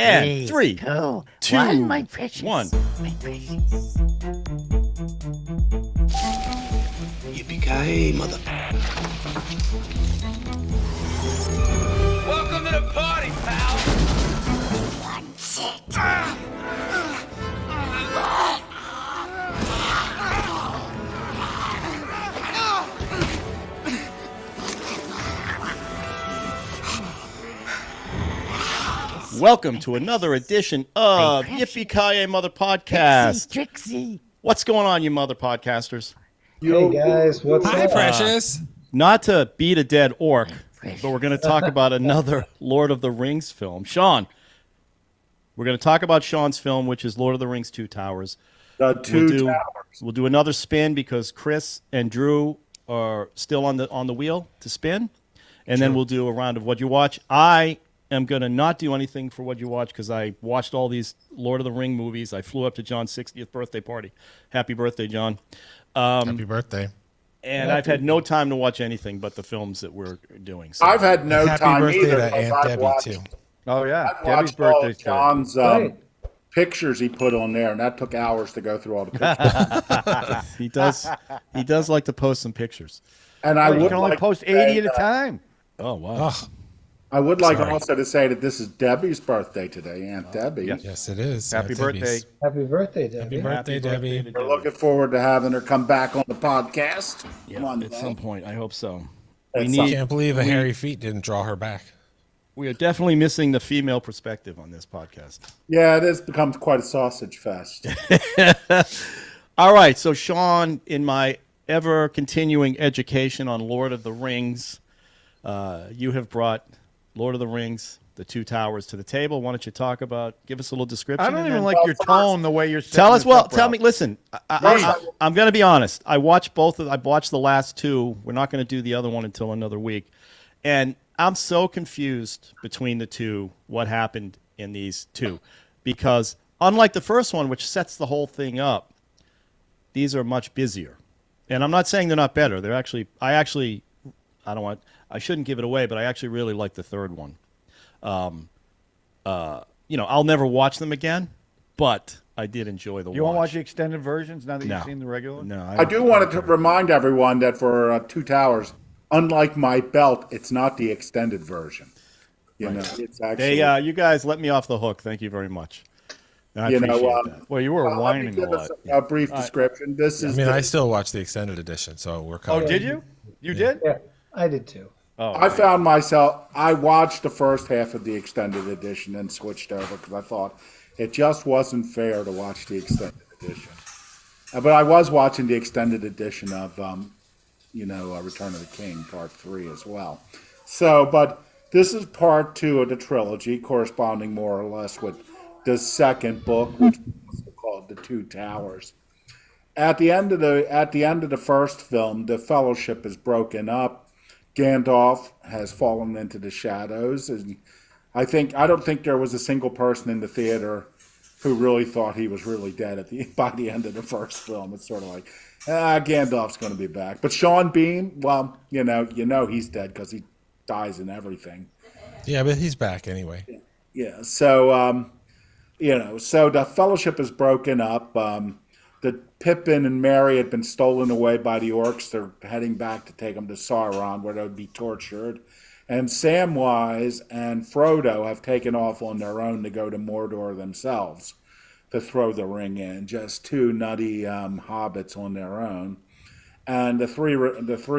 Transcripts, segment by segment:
And three, two, two, one, my precious. one. My precious. Yippee-Ki-Yay, mother. Welcome to the party, pal. Welcome to another edition of Yippee-Ki-Yay, Mother Podcast. Trixie. What's going on, you mother podcasters? Hey guys, what's Hi, up? Precious. Not to beat a dead orc, Precious. but we're going to talk about another Lord of the Rings film. Sean, we're going to talk about Sean's film, which is Lord of the Rings: Two Towers. Towers. We'll do another spin because Chris and Drew are still on the wheel to spin, and then we'll do a round of what you watch. I am going to not do anything for what you watch because I watched all these Lord of the Ring movies. I flew up to John's 60th birthday party. Happy birthday, John. Happy birthday. And I've had no time to watch anything but the films that we're doing. So. I've had no Happy time birthday either. to Aunt I've Debbie, watched, too. Oh yeah, I've Debbie's watched all birthday's today. John's Right. pictures he put on there, and that took hours to go through all the pictures. He does like to post some pictures. And I You would can only like post to say 80 at a that- time. Oh, wow. Oh, I would like Sorry. also to say that this is Debbie's birthday today, Aunt Debbie. yes. yes, it is. Happy Aunt birthday. Debbie's. Happy birthday, Debbie. Happy birthday, Debbie. to We're looking forward to having her come back on the podcast. Yeah, one at day. some point. I hope so. At We some- need. Can't believe a hairy feet didn't draw her back. We are definitely missing the female perspective on this podcast. Yeah, it has become quite a sausage fest. All right, so Sean, in my ever-continuing education on Lord of the Rings, you have brought Lord of the Rings, the Two Towers, to the table. Why don't you give us a little description? I don't and even then- like your tone, the way you're saying Tell us. this Well, up, tell Ralph. me. Listen, I'm going to be honest. I watched I watched the last two. We're not going to do the other one until another week, and I'm so confused between the two. What happened in these two? Because unlike the first one, which sets the whole thing up, these are much busier. And I'm not saying they're not better. They're actually. I shouldn't give it away, but I actually really like the third one. I'll never watch them again, but I did enjoy the. You want to watch the extended versions now that No. you've seen the regular? No, I do want to remind everyone that for Two Towers, unlike my belt, it's not the extended version. You know, it's actually. Hey, you guys let me off the hook. Thank you very much. I You know, appreciate that. Well, you were let me whining a give us lot. a brief description. This I is. mean, the- I still watch the extended edition, so we're Oh, covered. did you? You did? Yeah, I did too. Oh, I found myself. I watched the first half of the extended edition and switched over because I thought it just wasn't fair to watch the extended edition. But I was watching the extended edition of, Return of the King Part 3 as well. So, but this is Part 2 of the trilogy, corresponding more or less with the second book, which was called The Two Towers. At the end of the first film, the Fellowship is broken up. Gandalf has fallen into the shadows, and I don't think there was a single person in the theater who really thought he was really dead by the end of the first film. It's sort of like, Gandalf's going to be back, but Sean Bean, well, he's dead because he dies in everything. Yeah, but he's back anyway. Yeah, so so the Fellowship is broken up. The Pippin and Merry had been stolen away by the orcs. They're heading back to take them to Sauron, where they would be tortured. And Samwise and Frodo have taken off on their own to go to Mordor themselves to throw the ring in. Just two nutty hobbits on their own. And the three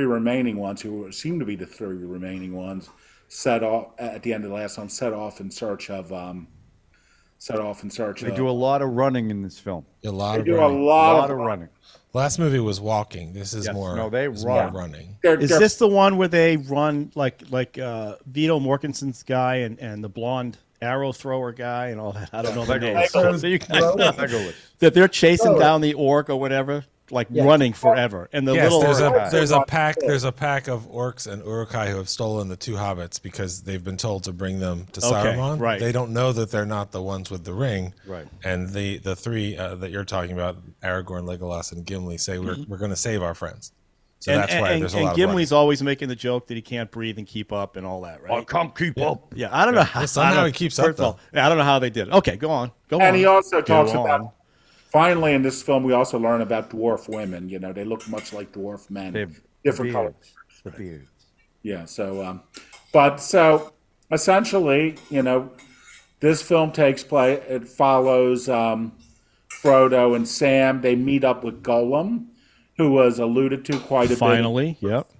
remaining ones, who seem to be the three remaining ones, set off at the end of the last one. Set off in search of. They do a lot of running in this film. A lot They of do a running. lot of of running. Last movie was walking. This is Yes. more. No, they is run. more running. Is this the one where they run like Vito Mortensen's guy and the blonde arrow thrower guy and all that? I don't know their names. Legolas. So you guys know Legolas. that they're chasing down the orc or whatever, like running forever. And the Yes, little there's a pack of orcs and Uruk-hai who have stolen the two hobbits because they've been told to bring them to Okay, Saruman. right. They don't know that they're not the ones with the ring. Right. And the three that you're talking about, Aragorn, Legolas, and Gimli, say we're going to save our friends. So that's why there's a lot and of Gimli's running. always making the joke that he can't breathe and keep up and all that, right? I can't keep up. Yeah, I don't know how. Somehow I don't- he keeps up, first of all, yeah, I don't know how they did it. Okay, go on. Go on. And he also Go talks on. about, finally in this film, we also learn about dwarf women. You know, they look much like dwarf men, They've different colors. The beards. Yeah. So, so essentially, you know, this film takes place. It follows Frodo and Sam. They meet up with Gollum, who was alluded to quite a bit. Finally, yep.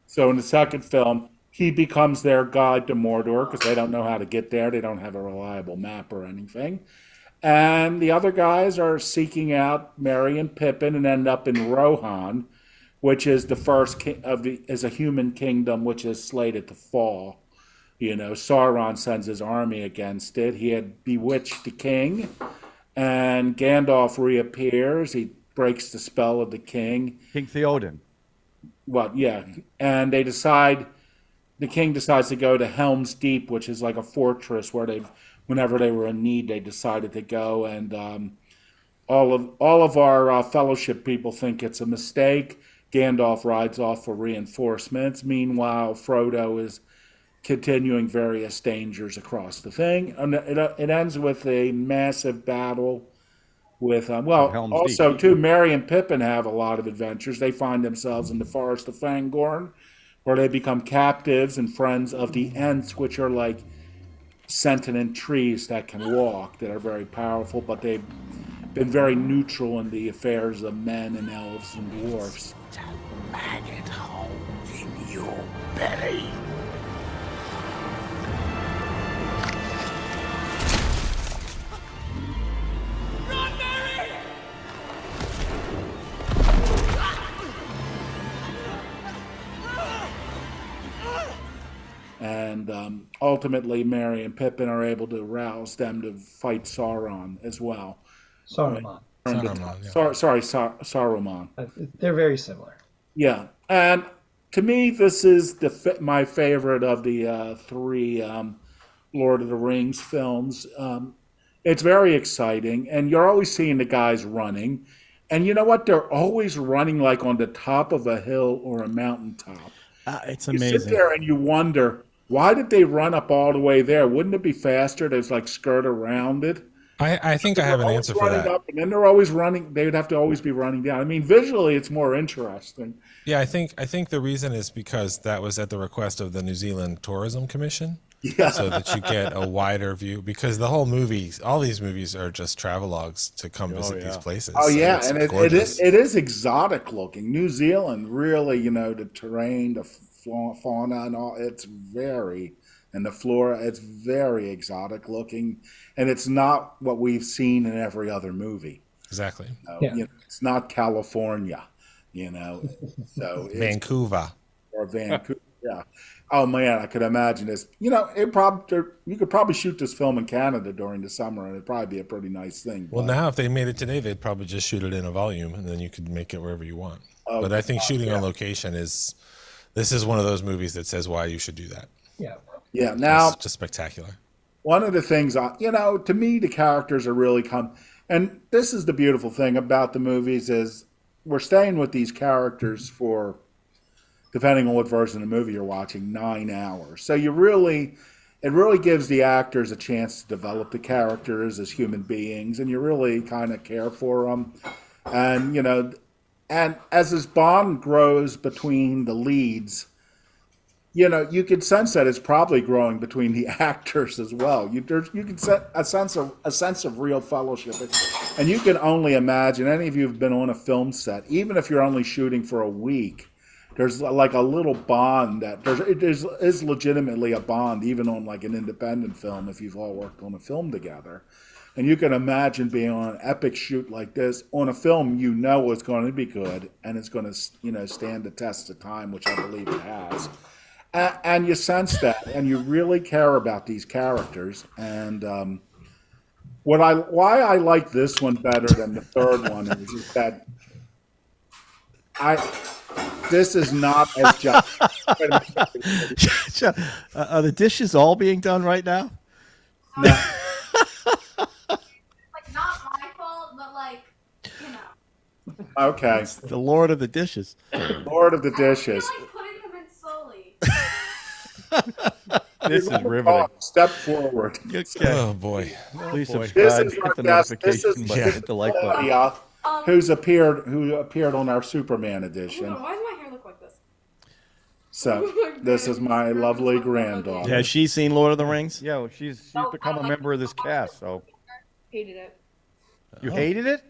So in the second film, he becomes their guide to Mordor because they don't know how to get there. They don't have a reliable map or anything. And the other guys are seeking out Merry and Pippin and end up in Rohan, which is the first is a human kingdom which is slated to fall. You know, Sauron sends his army against it. He had bewitched the king, and Gandalf reappears. He breaks the spell of the king. King Theoden. Well, yeah, and they decide. The king decides to go to Helm's Deep, which is like a fortress where whenever they were in need, they decided to go. And all of our fellowship people think it's a mistake. Gandalf rides off for reinforcements. Meanwhile, Frodo is continuing various dangers across the thing, and it ends with a massive battle with Helm's also Deep. too, Merry and Pippin have a lot of adventures. They find themselves in the forest of Fangorn, where they become captives and friends of the Ents, which are like sentient trees that can walk, that are very powerful, but they've been very neutral in the affairs of men and elves and dwarfs. A maggot hole in your belly. And ultimately, Merry and Pippin are able to rouse them to fight Sauron as well. Saruman. Saruman, yeah. Saruman. They're very similar. Yeah, and to me, this is my favorite of the three Lord of the Rings films. It's very exciting, and you're always seeing the guys running. And you know what? They're always running like on the top of a hill or a mountaintop. It's You amazing. sit there and you wonder, why did they run up all the way there? Wouldn't it be faster to like skirt around it? I think I have an They're answer always for running that. up, and then they're always running. They would have to always be running down. I mean, visually, it's more interesting. Yeah, I think the reason is because that was at the request of the New Zealand Tourism Commission. Yeah. So that you get a wider view, because the whole movie, all these movies are just travelogues to come visit these places. Oh So yeah, it's and it gorgeous. is exotic looking. New Zealand, really, you know, the terrain, the fauna, and all. It's very, and the flora. It's very exotic looking, and it's not what we've seen in every other movie. Exactly. Yeah. You know, it's not California, you know. So it's Vancouver. or Vancouver. Yeah. Oh man, I could imagine this. You know, you could probably shoot this film in Canada during the summer, and it'd probably be a pretty nice thing. Well, but- now if they made it today, they'd probably just shoot it in a volume, and then you could make it wherever you want. Oh, But I think shooting on location this is one of those movies that says why you should do that. Yeah. yeah. Now, It's just spectacular. one of the things, you know, to me, the characters are really and this is the beautiful thing about the movies is we're staying with these characters for, depending on what version of the movie you're watching, 9 hours. So it really gives the actors a chance to develop the characters as human beings, and you really kind of care for them. And, you know, and as this bond grows between the leads, you know, you can sense that it's probably growing between the actors as well. You can set a sense of real fellowship, and you can only imagine. Any of you have been on a film set, even if you're only shooting for a week, there's like a little bond that it is legitimately a bond, even on like an independent film if you've all worked on a film together. And you can imagine being on an epic shoot like this on a film you know is going to be good and it's going to, you know, stand the test of time, which I believe it has. And you sense that, and you really care about these characters. And why I like this one better than the third one is that this is not as just. Are the dishes all being done right now? Like not my fault, but like, you know. Okay. The Lord of the Dishes. Lord of the Dishes. I like putting them in slowly. This is riveting. Step forward. Okay. Oh boy. Please boy. This subscribe, is our hit the guest. This notification is button, hit the like button. Claudia, who appeared on our Superman edition. Hold on, why does my hair look like this? So this is my lovely granddaughter. Has she seen Lord of the Rings? Yeah, well, she's become a member of this cast, so. Hated it. You hated it?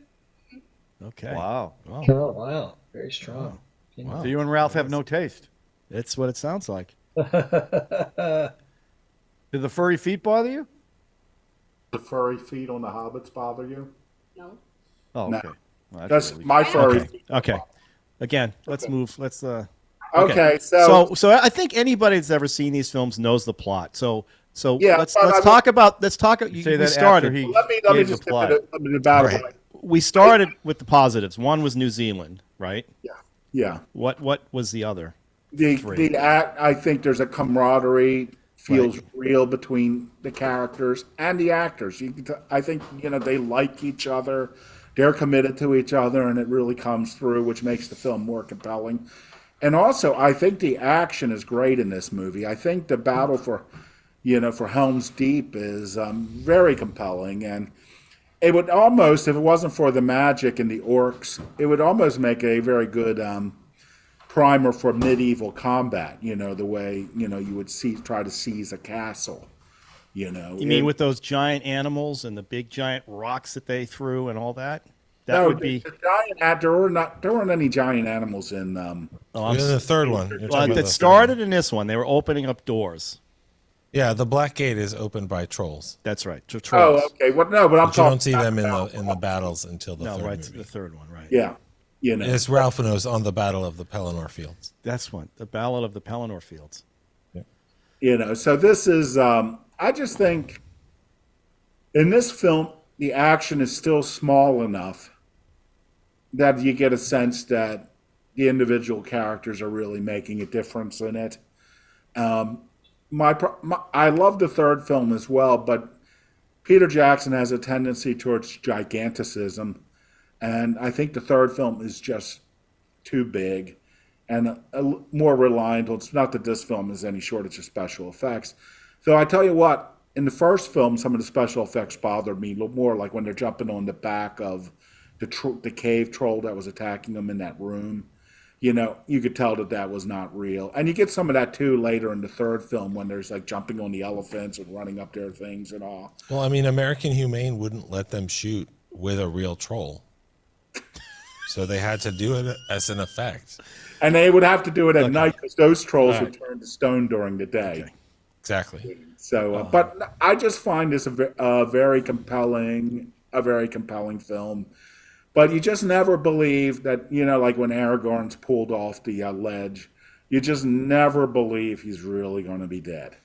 Okay. Wow. Oh, wow. Very strong. So you and Ralph have no taste. That's what it sounds like. Did the furry feet bother you? The furry feet on the hobbits bother you? No. Oh, No. okay. Well, That's really- my furry. Okay. Okay. Again, let's move. Let's Okay, so I think anybody that's ever seen these films knows the plot. So Yeah, let's but I talk about let's talk. You say we that started. after he let me gave just the plot. get the battle. Right. We started with the positives. One was New Zealand, right? Yeah. What was the other? The act. I think there's a camaraderie feels real between the characters and the actors. I think they like each other. They're committed to each other, and it really comes through, which makes the film more compelling. And also, I think the action is great in this movie. I think the battle for Helm's Deep is very compelling, and it would almost, if it wasn't for the magic and the orcs, it would almost make a very good primer for medieval combat. The way you would try to seize a castle. You mean with those giant animals and the big giant rocks that they threw and all that? That no, would be. the giant. There weren't any giant animals in. Oh, You're in the third one. You're well, talking about it the started in this one. They were opening up doors. Yeah, the Black Gate is opened by trolls. That's right. Oh, Trolls. okay. Well, no, but I'm But you talking. don't see them in the battles until the No, third right. movie. The third one, right? Yeah. And it's Ralph knows on the Battle of the Pelennor Fields. That's one. The Ballad of the Pelennor Fields. So this is. I just think. In this film, the action is still small enough that you get a sense that the individual characters are really making a difference in it. I love the third film as well, but Peter Jackson has a tendency towards giganticism, and I think the third film is just too big and more reliant on. It's not that this film is any shortage of special effects. So I tell you what, in the first film, some of the special effects bothered me a little more, like when they're jumping on the back of the cave troll that was attacking them in that room. You could tell that was not real. And you get some of that, too, later in the third film when there's, like, jumping on the elephants and running up their things and all. Well, I mean, American Humane wouldn't let them shoot with a real troll. So they had to do it as an effect. And they would have to do it at night because those trolls would turn to stone during the day. Okay. Exactly. So, but I just find this a very compelling film. But you just never believe that, like when Aragorn's pulled off the ledge, you just never believe he's really going to be dead.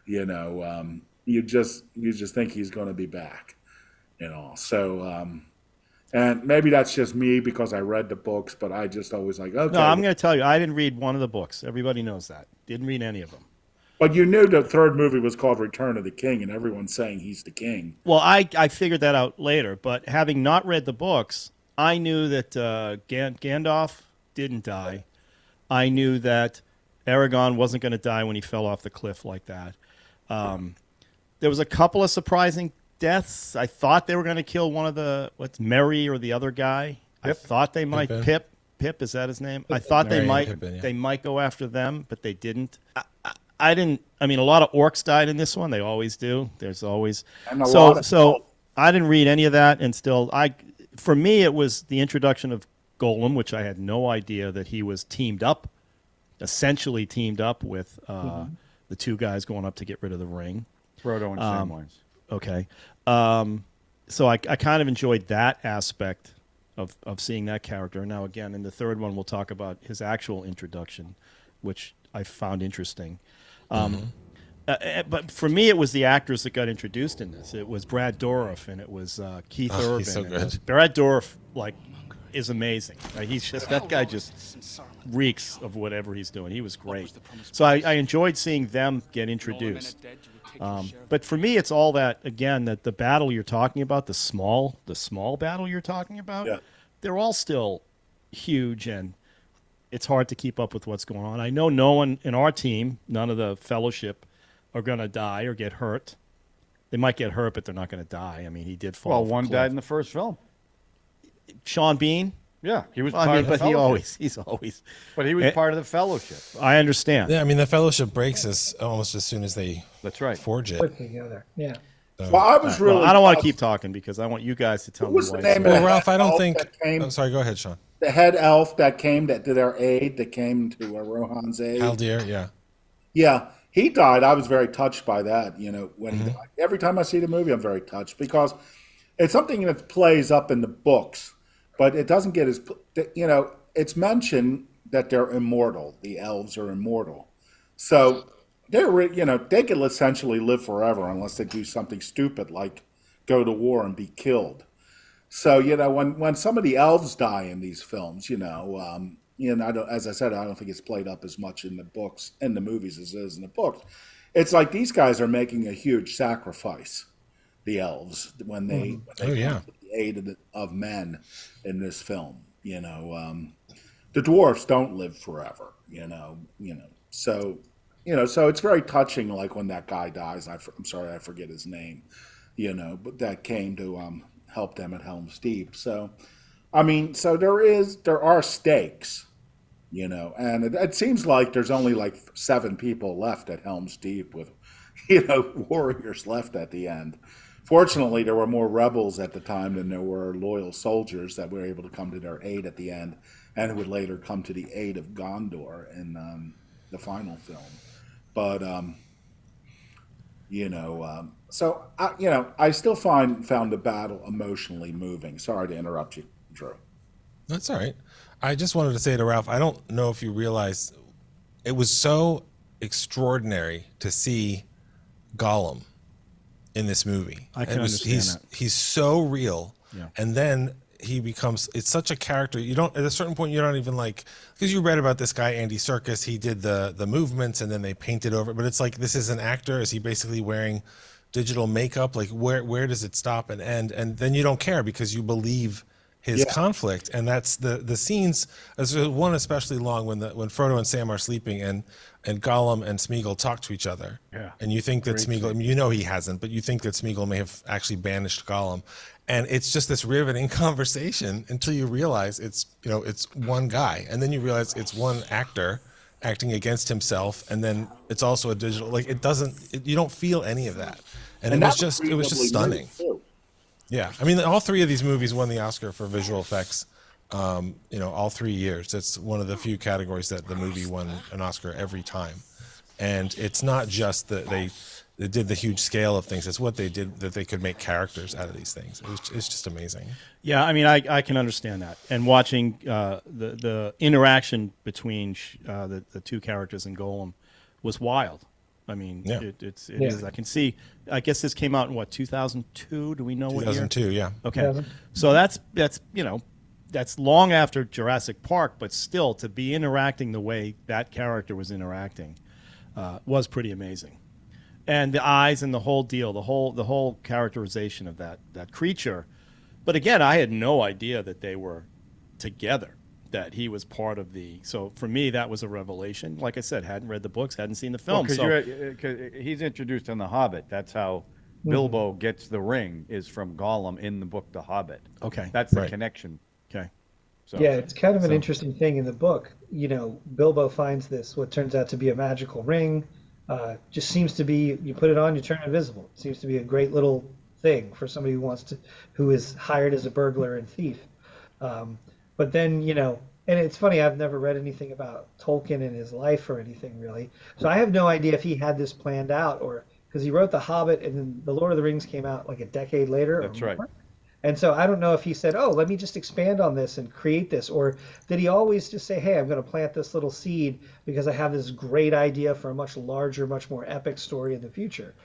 You just think he's going to be back. So, and maybe that's just me because I read the books, but I just always like, okay. No, I'm going to tell you, I didn't read one of the books. Everybody knows that. Didn't read any of them. But you knew the third movie was called Return of the King, and everyone's saying he's the king. Well, I figured that out later, but having not read the books, I knew that Gandalf didn't die. I knew that Aragorn wasn't going to die when he fell off the cliff like that. There was a couple of surprising deaths. I thought they were going to kill one of Merry or the other guy. I thought they might. Pippin. Pip, is that his name? I thought Merry they and might. Pippin, yeah. They might go after them, but they didn't. I didn't. I mean, a lot of orcs died in this one. They always do. There's always And a lot of so. I didn't read any of that, and still, for me, it was the introduction of Golem, which I had no idea that he was essentially teamed up with the two guys going up to get rid of the ring. Frodo and Samwise. Okay, so I kind of enjoyed that aspect of seeing that character. Now, again, in the third one, we'll talk about his actual introduction, which I found interesting. But for me, it was the actors that got introduced in this. It was Brad Dourif and it was Keith Urban. he's so and good. Brad Dourif, is amazing. He's just that guy just reeks of whatever he's doing. He was great. So I enjoyed seeing them get introduced. But for me, it's all that again that the battle you're talking about, the small battle you're talking about. Yeah. They're all still huge, and it's hard to keep up with what's going on. I know no one in our team, none of the fellowship, are going to die or get hurt. They might get hurt, but they're not going to die. I mean, he did fall. Well, off a one cliff. died in the first film. Sean Bean. Yeah, he was Well, part I mean, of the but fellowship. he's always. But he was Eh, part of the fellowship. I understand. Yeah, I mean the fellowship breaks almost as soon as they That's right. forge it. Put together. Yeah. Well, I was really. Well, I don't want to touched. keep talking because I want you guys to tell What me was why. the it's name so- of Well, the Ralph, head I don't elf think. that came- I'm sorry. Go ahead, Sean. The head elf that came to their aid, that came to Rohan's aid. Haldir, yeah. Yeah, he died. I was very touched by that. When he died. Every time I see the movie, I'm very touched because it's something that plays up in the books, but it doesn't get as It's mentioned that they're immortal. The elves are immortal, so they could essentially live forever unless they do something stupid like go to war and be killed. So when some of the elves die in these films, as I said, I don't think it's played up as much in the books, in the movies as it is in the books. It's like these guys are making a huge sacrifice, the elves, when they Oh, yeah. come to the aid of men in this film. The dwarfs don't live forever. So it's very touching. Like when that guy dies, I'm sorry, I forget his name. But that came to help them at Helm's Deep. So, I mean, there are stakes, and it seems like there's only like 7 people left at Helm's Deep with, warriors left at the end. Fortunately, there were more rebels at the time than there were loyal soldiers that were able to come to their aid at the end, and who would later come to the aid of Gondor in the final film. But so I still found the battle emotionally moving. Sorry to interrupt you, Drew. That's all right. I just wanted to say to Ralph, I don't know if you realize it was so extraordinary to see Gollum in this movie. I can understand that. He's so real. Yeah. And then he becomes, it's such a character. You don't, at a certain point, you don't even like, because you read about this guy, Andy Serkis, he did the movements and then they painted over it. But it's like, this is an actor. Is he basically wearing digital makeup? Like where does it stop and end? And then you don't care because you believe his conflict. And that's the scenes. There's one especially long when Frodo and Sam are sleeping and Gollum and Smeagol talk to each other. Yeah. And you think that Smeagol, I mean, he hasn't, but you think that Smeagol may have actually banished Gollum. And it's just this riveting conversation until you realize it's one guy. And then you realize it's one actor acting against himself. And then it's also a digital, like you don't feel any of that. And it was just stunning. Yeah. I mean, all 3 of these movies won the Oscar for visual effects, all 3 years. It's one of the few categories that the movie won an Oscar every time. And it's not just that they did the huge scale of things. It's what they did, that they could make characters out of these things. It's just amazing. Yeah, I mean, I can understand that. And watching the interaction between the 2 characters in Golem was wild. I mean, Yeah. it is. I can see. I guess this came out in what, 2002? Do we know what year? 2002, yeah. Okay, 2000. so that's long after Jurassic Park, but still to be interacting the way that character was interacting was pretty amazing. And the eyes and the whole deal, the whole characterization of that creature. But again, I had no idea that they were together, that he was part of the. So for me, that was a revelation. Like I said, hadn't read the books, hadn't seen the film. Because he's introduced in The Hobbit. That's how Bilbo gets the ring, is from Gollum in the book The Hobbit. Okay. That's the Right. connection. Okay. So, Yeah, it's kind of an interesting thing in the book. Bilbo finds this, what turns out to be a magical ring. Just seems to be, you put it on, you turn invisible. It seems to be a great little thing for somebody who is hired as a burglar and thief. But then, and it's funny, I've never read anything about Tolkien and his life or anything really. So I have no idea if he had this planned out, or because he wrote The Hobbit and then The Lord of the Rings came out like a decade later. That's right. And so I don't know if he said, oh, let me just expand on this and create this, or did he always just say, hey, I'm going to plant this little seed because I have this great idea for a much larger, much more epic story in the future.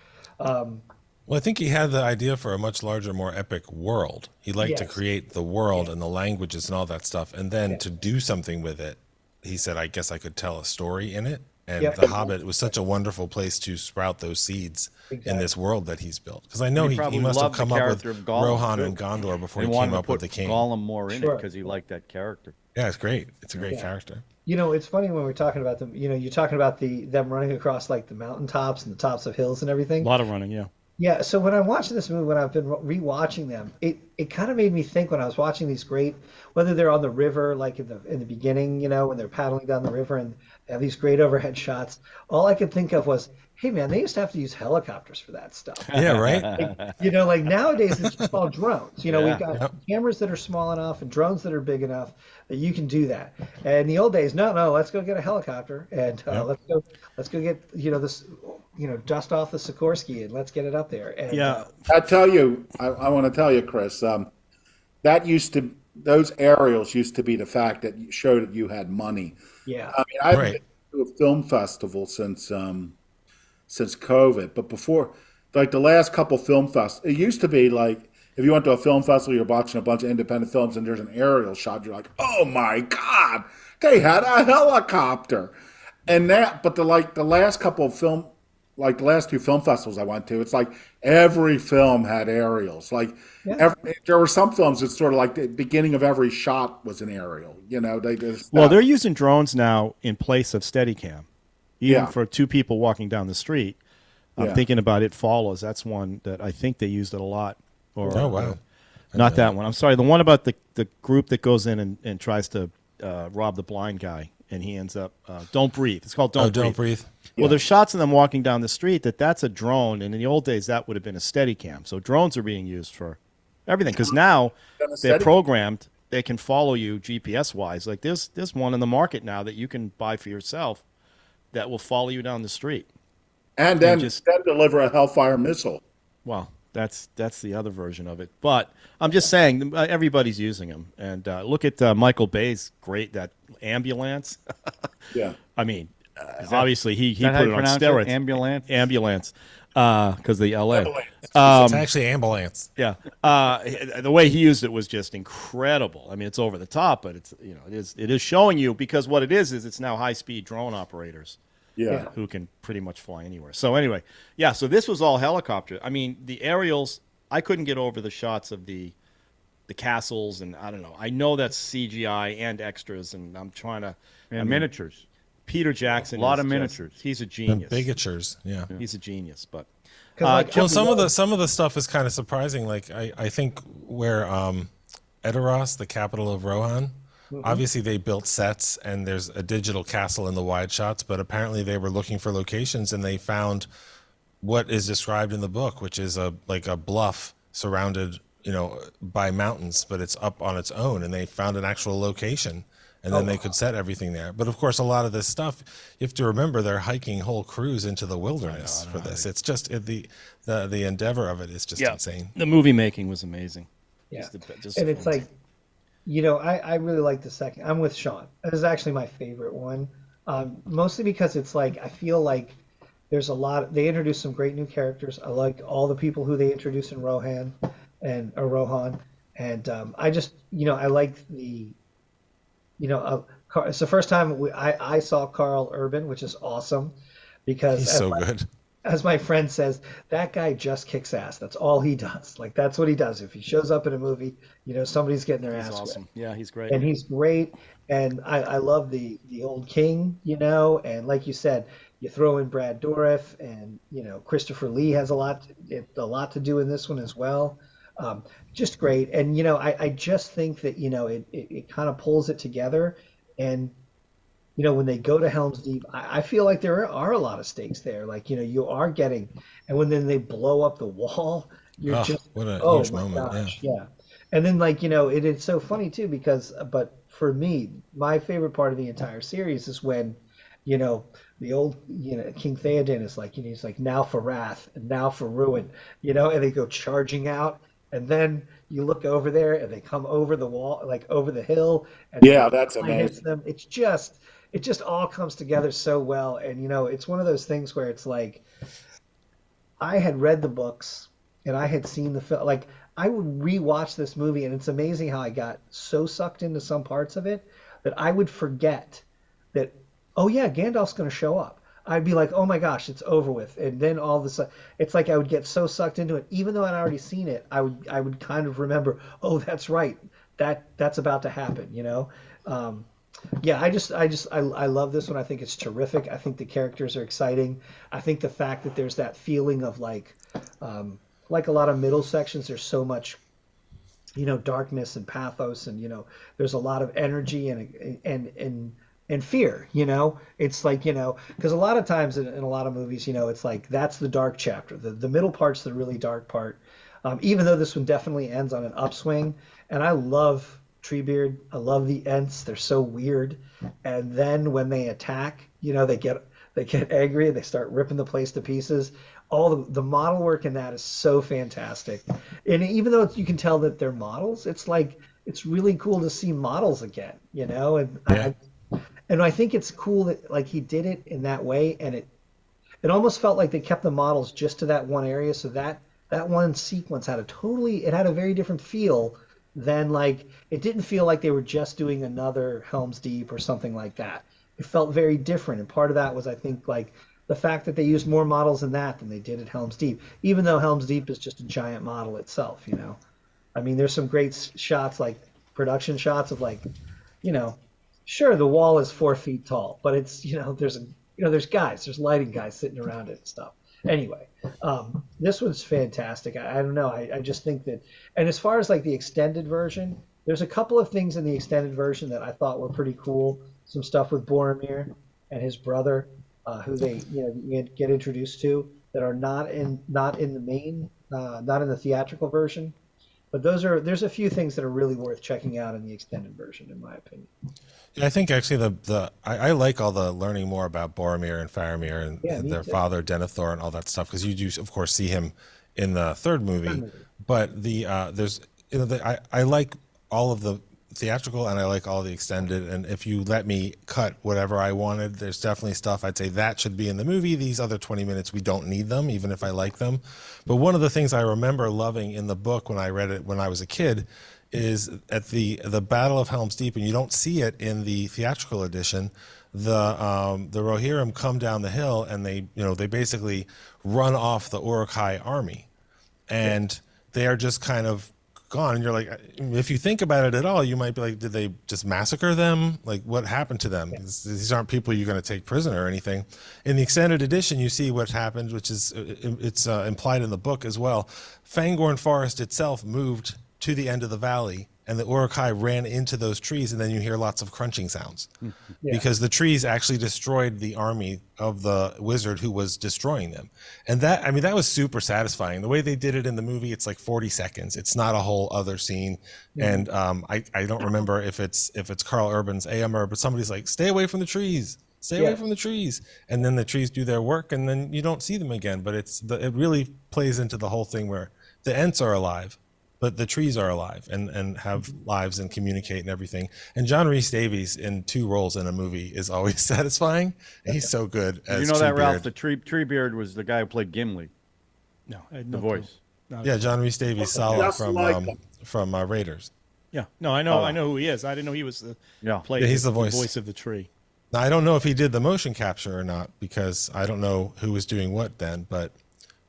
Well, I think he had the idea for a much larger, more epic world. He liked to Yes. create the world and the languages and all that stuff. And then to do something with it, he said, I guess I could tell a story in it. And Yep. The Hobbit was such a wonderful place to sprout those seeds in this world that he's built. Because I know he probably must have loved the come up with character of Gollum, Rohan too. and Gondor before He he wanted came to up with put the king. Gollum more in it Sure. because he liked that character. Yeah, it's great. It's a great Yeah. character. You know, it's funny when we're talking about them. You know, you're talking about them running across like the mountaintops and the tops of hills and A everything. lot of running, yeah. Yeah, so when I'm watching this movie, when I've been rewatching them, it kind of made me think when I was watching these great, whether they're on the river, like in the beginning, you know, when they're paddling down the river and they have these great overhead shots. All I could think of was, hey man, they used to have to use helicopters for that stuff. Yeah, right? You know, like nowadays it's just all drones. You know, we've Yeah. got cameras that are small enough and drones that are big enough that you can do that. And in the old days, no, let's go get a helicopter and let's go get this dust off the Sikorsky and let's get it up there. And Yeah. I tell you, I want to tell you, Chris, those aerials used to be the fact that showed that you had money. yeah, I mean, I've Right. been to a film festival since COVID, but before, like the last couple film festivals, it used to be like if you went to a film festival, you're watching a bunch of independent films, and there's an aerial shot, you're like, oh my God, they had a helicopter, and but the last couple of film. Like the last two film festivals I went to, it's like every film had aerials. Like Yeah. there were some films that sort of like the beginning of every shot was an aerial. You know, they just Well, they're using drones now in place of Steadicam, even Yeah. for two people walking down the street. I'm Yeah. thinking about It Follows. That's one that I think they used it a lot. Or Oh, wow. not that one. I'm sorry. The one about the group that goes in and tries to rob the blind guy, and he ends up Don't Breathe. It's called Don't Breathe. Don't breathe. Well, there's shots of them walking down the street that's a drone, and in the old days that would have been a Steadicam. So drones are being used for everything because now they're programmed. They can follow you GPS wise. Like there's one in the market now that you can buy for yourself that will follow you down the street. and then just- then deliver a Hellfire missile. Well, that's the other version of it. But I'm just saying everybody's using them. And look at Michael Bay's that ambulance. Yeah, I mean, obviously he Is that how put you it on pronounce it? steroids. Ambulance, because the LA. It's actually ambulance. Yeah, the way he used it was just incredible. I mean, it's over the top, but it is showing you because what it is it's now high speed drone operators yeah. who can pretty much fly anywhere. So anyway, yeah. So this was all helicopter. I mean, the aerials. I couldn't get over the shots of the castles, and I don't know. I know that's CGI and extras, and I'm trying to. And miniatures. Peter Jackson, A lot is of just- miniatures. He's a And genius. bigatures. Yeah. He's a genius, but. 'Cause, like, Well, some of the stuff is kind of surprising. Like I think where Edoras, the capital of Rohan, obviously they built sets and there's a digital castle in the wide shots, but apparently they were looking for locations and they found what is described in the book, which is a bluff surrounded, by mountains, but it's up on its own, and they found an actual location. And then they could set everything there. But of course, a lot of this stuff, you have to remember they're hiking whole crews into the wilderness for this. It's just the endeavor of it is just insane. The movie making was amazing. Yeah. Just And it's like, I really like the second. I'm with Sean. That is actually my favorite one, mostly because it's like I feel like there's a lot. They introduced some great new characters. I like all the people who they introduced in Rohan, and I just I like the. It's the first time I saw Carl Urban, which is awesome, because He's so good. as my friend says, that guy just kicks ass. That's all he does. Like that's what he does. If he shows up in a movie, somebody's getting their he's ass awesome. whipped. Yeah, he's great. And he's great. And I love the old king, and like you said, you throw in Brad Dourif, and Christopher Lee has a lot to do in this one as well. Just great. And I just think that it kind of pulls it together. And when they go to Helm's Deep, I feel like there are a lot of stakes there. Like you are getting, and when then they blow up the wall, you're just what a oh huge my moment. gosh, yeah. And then it is so funny too because for me, my favorite part of the entire series is when the old King Theoden is like he's like, now for wrath and now for ruin, and they go charging out. And then you look over there, and they come over the wall, like over the hill. And Yeah, that's the fly hits amazing. them. It just all comes together so well. And it's one of those things where it's like, I had read the books, and I had seen the film. Like I would rewatch this movie, and it's amazing how I got so sucked into some parts of it that I would forget that. Oh yeah, Gandalf's going to show up. I'd be like, oh my gosh, it's over with. And then all of a sudden, it's like I would get so sucked into it, even though I'd already seen it. I would kind of remember, oh, that's right, that's about to happen, you know. Yeah, I love this one. I think it's terrific. I think the characters are exciting. I think the fact that there's that feeling of like a lot of middle sections, there's so much, you know, darkness and pathos, and you know, there's a lot of energy and fear. You know, it's like, you know, because a lot of times in a lot of movies, you know, it's like that's the dark chapter. The middle part's the really dark part. Even though this one definitely ends on an upswing, and I love Treebeard. I love the Ents. They're so weird. And then when they attack, you know, they get angry. They start ripping the place to pieces. All the model work in that is so fantastic. And even though you can tell that they're models, it's like it's really cool to see models again, you know. And Yeah. I think it's cool that like he did it in that way, and it almost felt like they kept the models just to that one area, so that one sequence had a very different feel than like it didn't feel like they were just doing another Helm's Deep or something like that. It felt very different, and part of that was I think like the fact that they used more models in that than they did at Helm's Deep, even though Helm's Deep is just a giant model itself, you know. I mean, there's some great shots, like production shots of like, you know, sure the wall is 4 feet tall, but it's, you know, there's lighting guys sitting around it and stuff. Anyway, this was fantastic. I don't know. I just think that, and as far as like the extended version, there's a couple of things in the extended version that I thought were pretty cool. Some stuff with Boromir and his brother, who they, you know, you get introduced to that are not in the main, not in the theatrical version. But there's a few things that are really worth checking out in the extended version, in my opinion. Yeah, I think actually I like all the learning more about Boromir and Faramir and Yeah, me their too. father Denethor and all that stuff, because you do of course see him in the third movie, but there's, you know, I like all of the theatrical and I like all the extended, and if you let me cut whatever I wanted, there's definitely stuff I'd say that should be in the movie. These other 20 minutes, we don't need them, even if I like them. But one of the things I remember loving in the book when I read it when I was a kid is at the Battle of Helm's Deep, and you don't see it in the theatrical edition. The Rohirrim come down the hill and they basically run off the Uruk-hai army, and they are just kind of gone. And you're like, if you think about it at all, you might be like, did they just massacre them? Like, what happened to them? These aren't people you're going to take prisoner or anything. In the extended edition, you see what happened, which is it's implied in the book as well. Fangorn Forest itself moved to the end of the valley, and the Uruk-hai ran into those trees, and then you hear lots of crunching sounds because the trees actually destroyed the army of the wizard who was destroying them. And that, I mean, that was super satisfying. The way they did it in the movie, it's like 40 seconds. It's not a whole other scene. And I don't remember if it's Carl Urban's AMR, but somebody's like, stay away from the trees. Stay away from the trees. And then the trees do their work, and then you don't see them again. But it really plays into the whole thing where the Ents are alive, but the trees are alive and have lives and communicate and everything. And John Rhys Davies in 2 roles in a movie is always satisfying. He's so good as You know that, Ralph, Treebeard. the Treebeard was the guy who played Gimli, No, I had the no voice. clue. Yeah, John Rhys Davies, Salah Just like them. from Raiders. Yeah, no, I know who he is. I didn't know he was the Yeah. played Yeah, he's the the voice. of the tree. Now, I don't know if he did the motion capture or not, because I don't know who was doing what then, but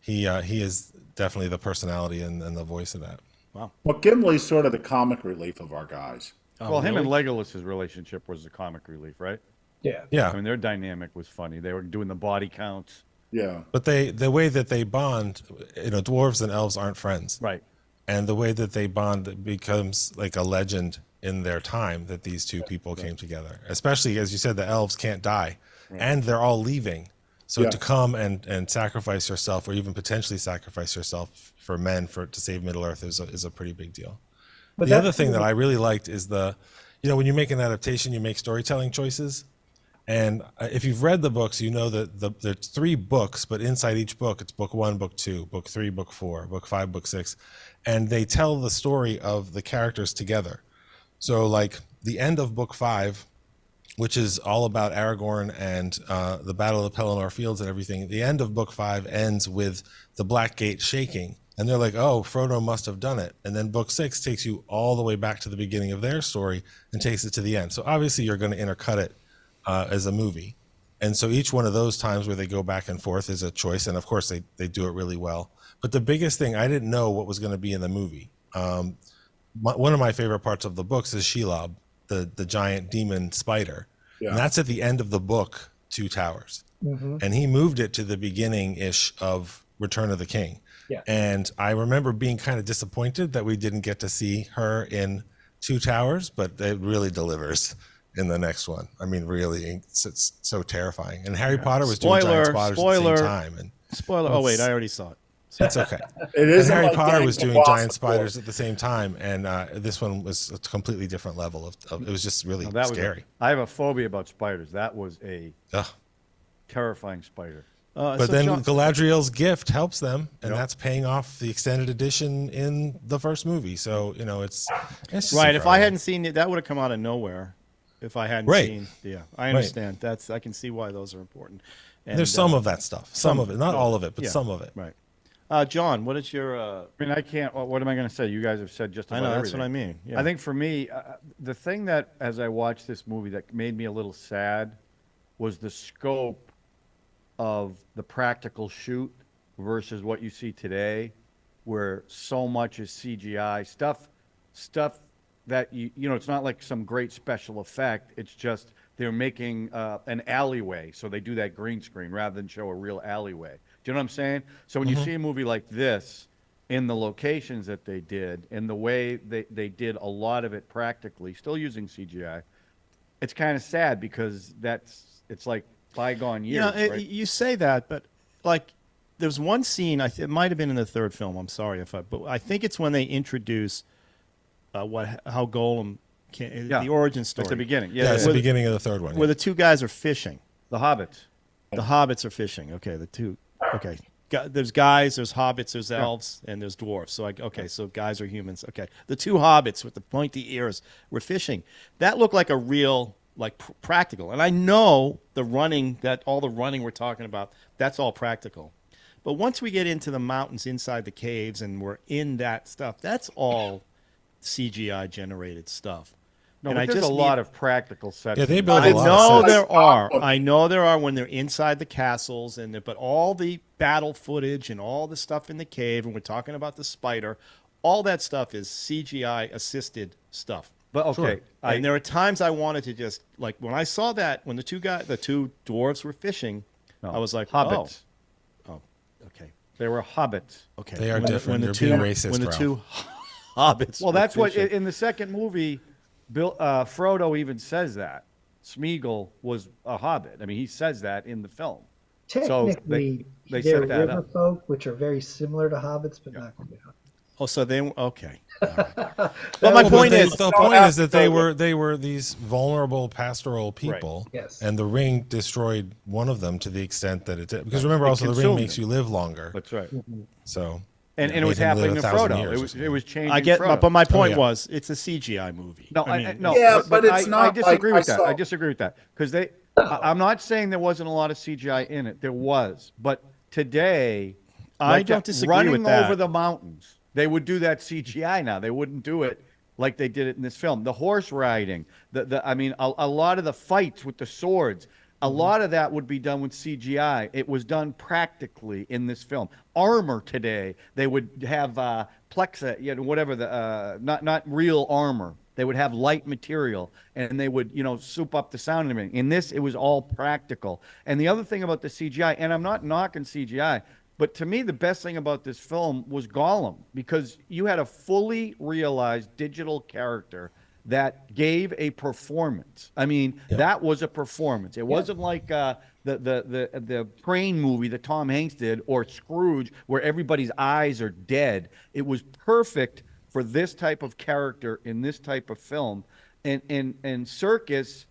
he is definitely the personality and the voice of that. Well, Gimli's sort of the comic relief of our guys. Well, him and Legolas's relationship was the comic relief, right? Yeah. Yeah. I mean, their dynamic was funny. They were doing the body counts. Yeah. But the way that they bond, you know, dwarves and elves aren't friends. Right. And the way that they bond, it becomes like a legend in their time that these two people came together. Especially, as you said, the elves can't die, and they're all leaving. So Yeah. to come and sacrifice yourself, or even potentially sacrifice yourself for men to save Middle Earth is a pretty big deal. But The that- other thing that I really liked is when you make an adaptation, you make storytelling choices. And if you've read the books, you know that there's 3 books, but inside each book, it's book 1, book 2, book 3, book 4, book 5, book 6. And they tell the story of the characters together. So like the end of book 5, which is all about Aragorn and the Battle of the Pelennor Fields and everything. The end of book 5 ends with the Black Gate shaking. And they're like, oh, Frodo must have done it. And then book 6 takes you all the way back to the beginning of their story and takes it to the end. So obviously you're going to intercut it as a movie. And so each one of those times where they go back and forth is a choice. And of course, they do it really well. But the biggest thing, I didn't know what was going to be in the movie. One of my favorite parts of the books is Shelob, the giant demon spider. Yeah. And that's at the end of the book, Two Towers. And he moved it to the beginning-ish of Return of the King. Yeah. And I remember being kind of disappointed that we didn't get to see her in Two Towers, but it really delivers in the next one. I mean, really, it's so terrifying. And Harry Potter was doing giant spiders at the same time. And Spoiler. Oh, wait, I already saw it. it's okay. It is And Harry like Potter getting was doing across giant the spiders board. at the same time, and this one was a completely different level of it was just really That was scary. I have a phobia about spiders. That was a Ugh. terrifying spider. But So then John- Galadriel's gift helps them, and Yep. that's paying off the extended edition in the first movie. So it's just right. If I incredible. hadn't seen it, that would have come out of nowhere. If I hadn't Right. seen, I understand. I can see why those are important. And, There's some of that stuff, some of it, not all of it, but yeah. some of it. Right. John, what is your? I mean, I can't. What am I going to say? You guys have said just I about know that's everything. what I mean. Yeah. I think for me, the thing that, as I watched this movie, that made me a little sad was the scope of the practical shoot versus what you see today, where so much is CGI stuff that it's not like some great special effect. It's just they're making an alleyway, so they do that green screen rather than show a real alleyway. Do you know what I'm saying? So when you see a movie like this, in the locations that they did, and the way they did a lot of it practically, still using CGI, it's kind of sad because it's like bygone years. Right? You say that, but like, there's one scene. It might have been in the third film. I'm sorry but I think it's when they introduce how Golem the origin story At the beginning. Yeah, it's yeah. the beginning of the third one. where the two guys are fishing. The Hobbits. The hobbits are fishing. Okay, the two. Okay, there's guys, there's hobbits, there's elves, and there's dwarves. So so guys are humans. Okay, the two hobbits with the pointy ears were fishing. That looked like a real, like practical. And I know all the running we're talking about, that's all practical. But once we get into the mountains inside the caves and we're in that stuff, that's all CGI generated stuff. No, And but I there's just a lot of practical sets. Yeah, they in build this. a lot of know sets. there are. I know there are when they're inside the castles, but all the battle footage and all the stuff in the cave, and we're talking about the spider, all that stuff is CGI assisted stuff. But okay, And there are times I wanted to just, like, when I saw that, when the two dwarves were fishing, I was like, hobbits. oh, okay, They were hobbits. okay. They are different. the You're two, being racist, when the Ralph. two hobbits. Well, were that's what fishing. in the second movie, Frodo even says that Smeagol was a hobbit. I mean, he says that in the film. So Technically, they they're set that river up. folk, which are very similar to hobbits, but not quite hobbits. Oh, so they okay. All right. But Well, my point is, the point is that they were these vulnerable pastoral people, Yes. and the ring destroyed one of them to the extent that it did. Because remember, It also the ring consumed makes them. you live longer. That's right. So And it was made him live happening to 1,000 Frodo. years or It was changing. I get, Frodo. but my point yeah. was, it's a CGI movie. No, no. Yeah, but it's I not disagree like with I that. saw- I disagree with that because I'm not saying there wasn't a lot of CGI in it. There was, but today, I like don't that disagree running with that. over the mountains, they would do that CGI now. They wouldn't do it like they did it in this film. The horse riding, I mean, a lot of the fights with the swords. A lot of that would be done with CGI. It was done practically in this film. Armor today, they would have plexa, whatever not real armor. They would have light material, and they would, soup up the sound and everything. In this, it was all practical. And the other thing about the CGI, and I'm not knocking CGI, but to me, the best thing about this film was Gollum, because you had a fully realized digital character that gave a performance. I mean, that was a performance. It wasn't like the train movie that Tom Hanks did or Scrooge, where everybody's eyes are dead. It was perfect for this type of character in this type of film. And Circus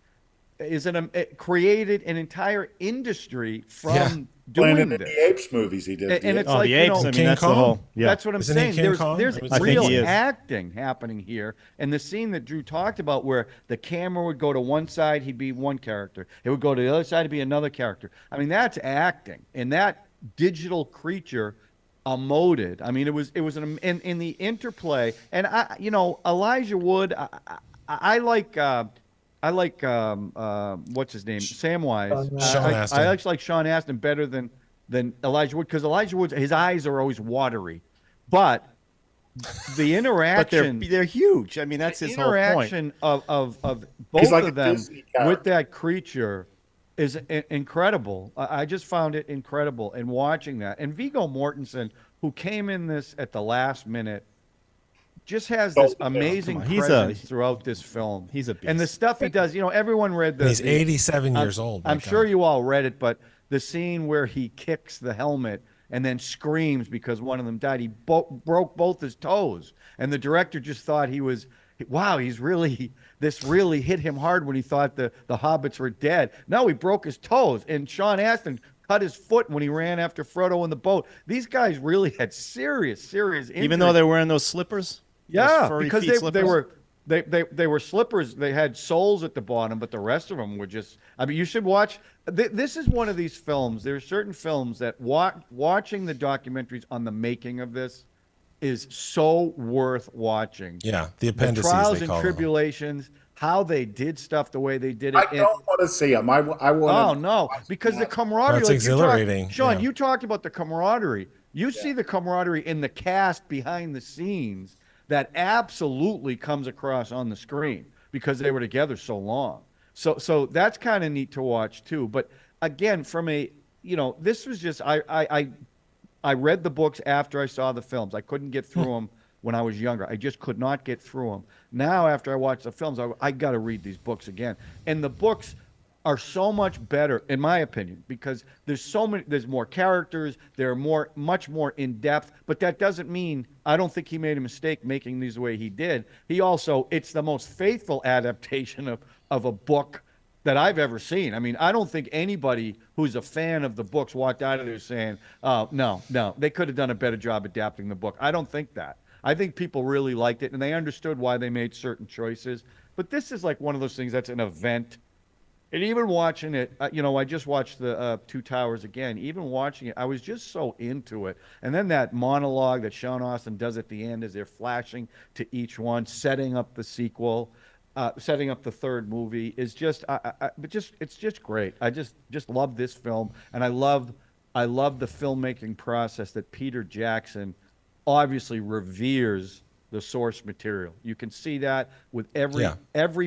is it created an entire industry from doing Planet of this. the Apes movies he did. And it's Oh, like, the apes. I mean, King that's the Kong? whole. Yeah. That's what I'm Isn't he saying. King There's Kong? there's I think real he is. acting happening here, and the scene that Drew talked about, where the camera would go to one side, he'd be one character. It would go to the other side, to be another character. I mean, that's acting, and that digital creature emoted. I mean, it was in the interplay, and Elijah Wood. I like what's his name, Samwise. Sean Astin. I actually like Sean Astin better than Elijah Wood, because Elijah Wood, his eyes are always watery, but the But interaction, they're huge. I mean, that's his whole point. interaction of He's both like of a them Disney character. with that creature is incredible. I just found it incredible in watching that. And Viggo Mortensen, who came in this at the last minute, just has this amazing Come on, he's presence throughout this film. He's a And the beast. stuff he does, everyone read the. And he's 87 years old. I'm my sure God. you all read it, but the scene where he kicks the helmet and then screams because one of them died, he broke both his toes. And the director just thought wow, this really hit him hard when he thought the hobbits were dead. No, he broke his toes. And Sean Astin cut his foot when he ran after Frodo in the boat. These guys really had serious injuries. Even though they're wearing those slippers? Those Yeah, furry because feet they slippers? were they were slippers. They had soles at the bottom, but the rest of them were just. I mean, you should watch. This is one of these films. There are certain films that watching the documentaries on the making of this is so worth watching. Yeah, the The appendices trials they and call them. tribulations, how they did stuff the way they did it. I don't want to see him. I Oh want. no, because the camaraderie. That's like exhilarating, Sean, yeah. you talked about the camaraderie. You see the camaraderie in the cast behind the scenes that absolutely comes across on the screen because they were together so long. So that's kind of neat to watch too. But again, from a this was just I read the books after I saw the films. I couldn't get through them when I was younger. I just could not get through them. Now, after I watched the films, I got to read these books again. And the books are so much better, in my opinion, because there's more characters, they're much more in depth. But that doesn't mean I don't think he made a mistake making these the way he did. It's the most faithful adaptation of a book that I've ever seen. I mean, I don't think anybody who's a fan of the books walked out of there saying, "Oh, no, they could have done a better job adapting the book." I don't think that. I think people really liked it and they understood why they made certain choices. But this is like one of those things that's an event. And even watching it, I just watched the Two Towers again. Even watching it, I was just so into it. And then that monologue that Sean Astin does at the end as they're flashing to each one, setting up the sequel, setting up the third movie is just, it's just great. I just love this film, and I love the filmmaking process that Peter Jackson obviously reveres the source material. You can see that with every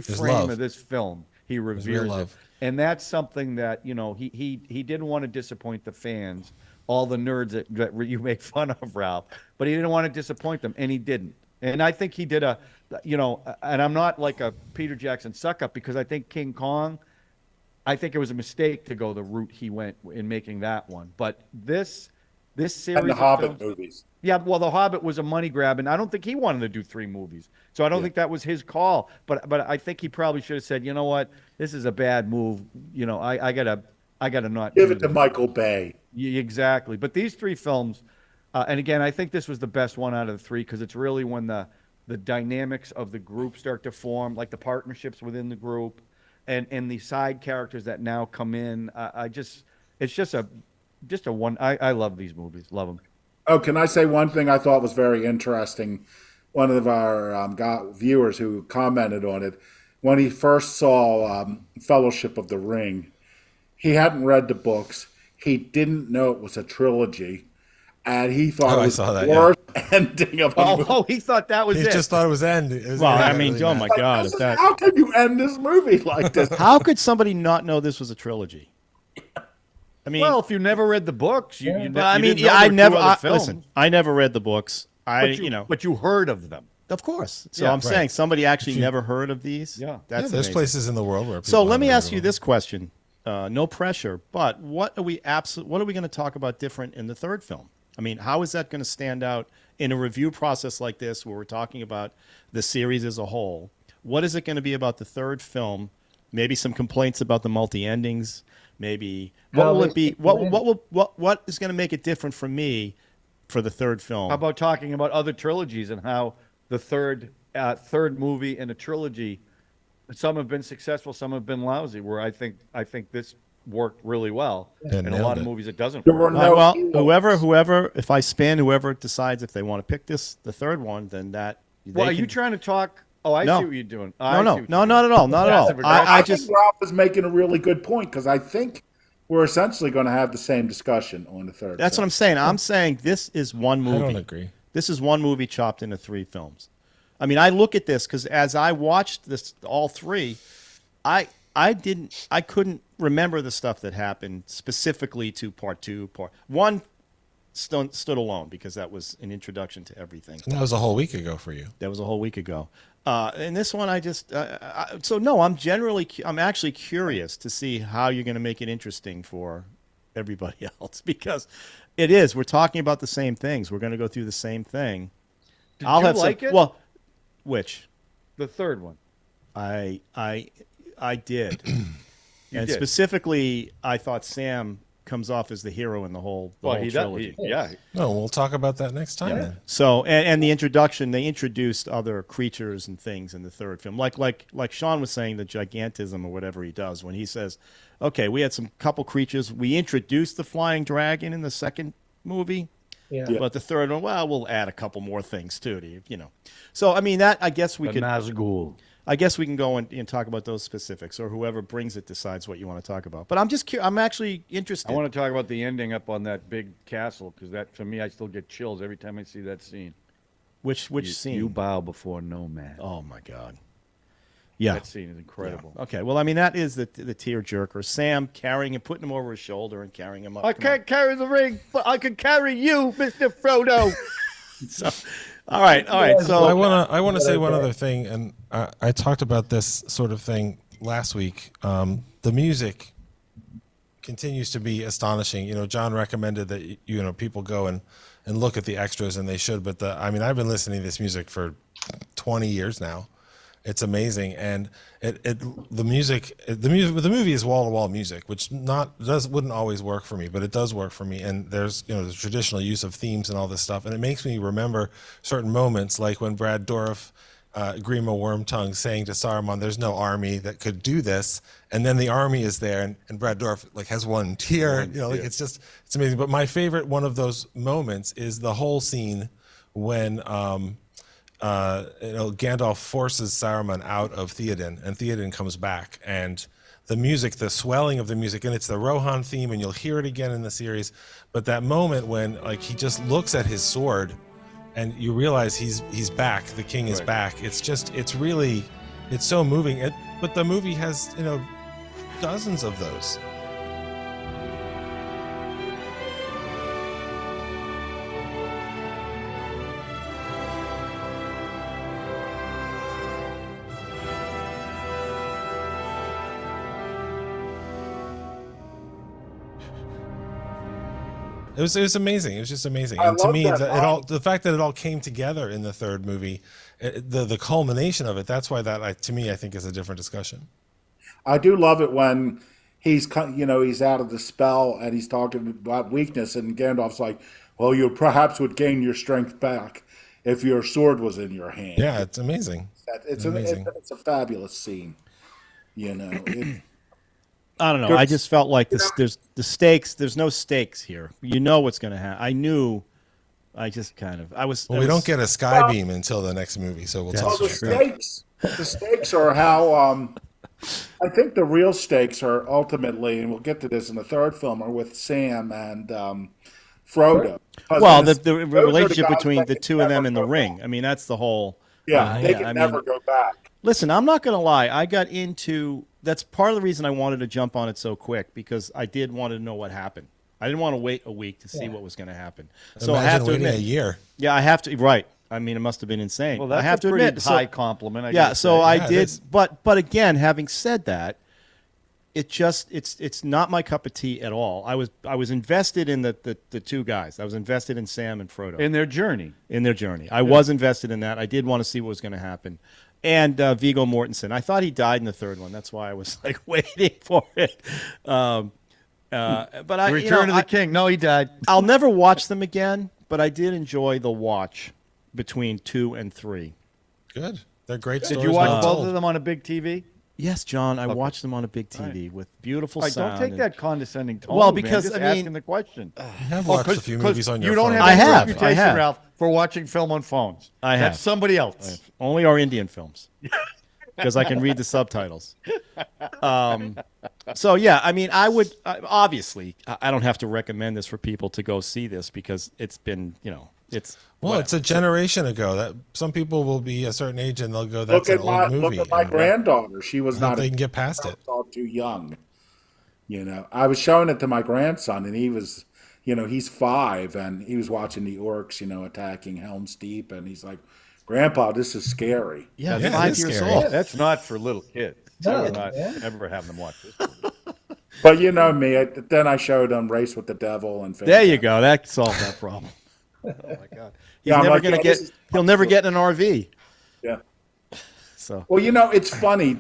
His frame love. of this film. He real reveres it. love. And that's something that, he didn't want to disappoint the fans, all the nerds that you make fun of, Ralph, but he didn't want to disappoint them, and he didn't. And I think he did and I'm not like a Peter Jackson suck up, because I think King Kong, I think it was a mistake to go the route he went in making that one. But this series And the of Hobbit films- movies. Yeah, well, The Hobbit was a money grab, and I don't think he wanted to do 3 movies. So I don't think that was his call. But I think he probably should have said, you know what, this is a bad move. I gotta not Give do it to this. Michael Bay. Exactly. But these 3 films, and again, I think this was the best one out of the 3, because it's really when the dynamics of the group start to form, like the partnerships within the group, and the side characters that now come in. It's just a one. I love these movies. Love them. Oh, can I say one thing I thought was very interesting? One of our viewers who commented on it, when he first saw Fellowship of the Ring, he hadn't read the books. He didn't know it was a trilogy, and he thought Oh, it I was saw the that, yeah. worst ending of a movie. Oh, he thought that was He it. just thought it was end. Well, I mean, oh my God, This if is- that. how can you end this movie like this? How could somebody not know this was a trilogy? I mean, Well, if you never read the books, you but I mean, didn't know I there were 2 never other films. listen. I never read the books. But you heard of them. of course. So Yeah, I'm right. saying somebody actually never heard of these. Yeah. That's There's amazing. places in the world where people So let haven't me heard ask of you them. this question. No pressure, but what are we going to talk about different in the third film? I mean, how is that going to stand out in a review process like this, where we're talking about the series as a whole? What is it going to be about the third film? Maybe some complaints about the multi-endings. Maybe what will it be? What is going to make it different from me for the third film? How about talking about other trilogies and how the third movie in a trilogy, some have been successful, some have been lousy. Where I think this worked really well. And In a lot nailed of it. movies, it doesn't There work. were no Well, heroes. whoever, if I span whoever decides if they want to pick the third one, then that. Well, they are you can- trying to talk Oh, I No. see what you're doing. No, not at all. Not at all. I think just Ralph is making a really good point because I think we're essentially going to have the same discussion on the third. that's what I'm saying. I'm saying this is one movie. I don't agree. This is one movie chopped into 3 films. I mean, I look at this because as I watched this, all 3, I couldn't remember the stuff that happened specifically to part 2. Part 1 stood alone because that was an introduction to everything. And that was a whole week ago for you. That was a whole week ago. And this one, I'm actually curious to see how you're going to make it interesting for everybody else because it is. We're talking about the same things. We're going to go through the same thing. Did you like it? Well, which The third one. I did, and did. specifically, I thought Sam comes off as the hero in the whole trilogy. Yeah. No, we'll talk about that next time. Then. So, and the introduction, they introduced other creatures and things in the third film, like Sean was saying, the gigantism or whatever he does when he says, "Okay, we had some couple creatures. We introduced the flying dragon in the second movie, Yeah. but the third one, well, we'll add a couple more things too, So, I mean, that I guess we The could. Nazgul. I guess we can go and talk about those specifics, or whoever brings it decides what you want to talk about. But I'm actually interested. I want to talk about the ending up on that big castle because that, for me, I still get chills every time I see that scene. Which scene? You bow before no man. Oh my God. Yeah. That scene is incredible. Yeah. Okay. Well, I mean, that is the tear jerker. Sam carrying him, putting him over his shoulder, and carrying him up. I can't carry the ring, but I can carry you, Mr. Frodo. So, all right. So I want to say one other thing, and I talked about this sort of thing last week. The music continues to be astonishing. John recommended that people go and look at the extras, and they should. But I've been listening to this music for 20 years now. It's amazing, and the movie is wall to wall music, which wouldn't always work for me, but it does work for me. And there's the traditional use of themes and all this stuff, and it makes me remember certain moments, like when Brad Dourif, Grima Wormtongue, saying to Saruman, "There's no army that could do this," and then the army is there, and Brad Dourif has one tear. It's amazing. But my favorite one of those moments is the whole scene when. Gandalf forces Saruman out of Theoden, and Theoden comes back, and the music, the swelling of the music, and it's the Rohan theme, and you'll hear it again in the series. But that moment when he just looks at his sword, and you realize he's back, the king is back. It's so moving. But the movie has dozens of those. It was amazing. It was just amazing. And to me, the fact that it all came together in the third movie, the culmination of it, that's why to me, I think is a different discussion. I do love it when he's out of the spell and he's talking about weakness, and Gandalf's like, "Well, you perhaps would gain your strength back if your sword was in your hand." Yeah, it's amazing. It's amazing. It's a fabulous scene. I don't know. I just felt like there's the stakes. There's no stakes here. You know what's going to happen. I knew. I just kind of. Well, we don't get a sky beam until the next movie, so we'll talk about the stakes are how. I think the real stakes are ultimately, and we'll get to this in the third film, are with Sam and Frodo. Well, the relationship between the two of them in the ring. I mean, that's the whole. Yeah, they can never go back. Listen, I'm not going to lie. I got into. That's part of the reason I wanted to jump on it so quick, because I did want to know what happened. I didn't want to wait a week to see what was going to happen. So Imagine I have to waiting admit, a year. Yeah, I have to. Right. I mean, it must have been insane. Well, that's I have to pretty admit, high compliment. Yeah. So I Yeah, did, but again, having said that, it's not my cup of tea at all. I was invested in the two guys. I was invested in Sam and Frodo In their journey. I was invested in that. I did want to see what was going to happen. And Viggo Mortensen. I thought he died in the third one. That's why I was waiting for it. But I Return of the King. No, he died. I'll never watch them again. But I did enjoy the watch between 2 and 3. Good. They're great Did stories. you watch well both told. of them on a big TV? Yes, John, I watched them on a big TV with beautiful All right, sound. don't take and- that condescending tone. Well, man. because, Just I mean- asking the question. You have watched a few movies on your you don't phone. have I any have, reputation, Ralph, for watching film on phones. I have. That's somebody else. Only our Indian films, because I can read the subtitles. So yeah, I mean, obviously I don't have to recommend this for people to go see this because it's been, it's Well, it's a generation ago. That some people will be a certain age and they'll go, "That's Look an at my old movie." look at my and granddaughter. She was I hope not they can get past it. too young. I was showing it to my grandson, and he was, he's 5, and he was watching the orcs, attacking Helm's Deep, and he's like, "Grandpa, this is scary." yeah, Yeah, it 5 is years scary. old. That's not for little kids. No, I would not yeah. ever have them watch this. But you know me. Then I showed him Race with the Devil and. There you go. That solved that problem. Oh my God, he's Yeah, I'm never like, gonna yeah, get. this is- He'll never get in an RV. Yeah. So Well, it's funny.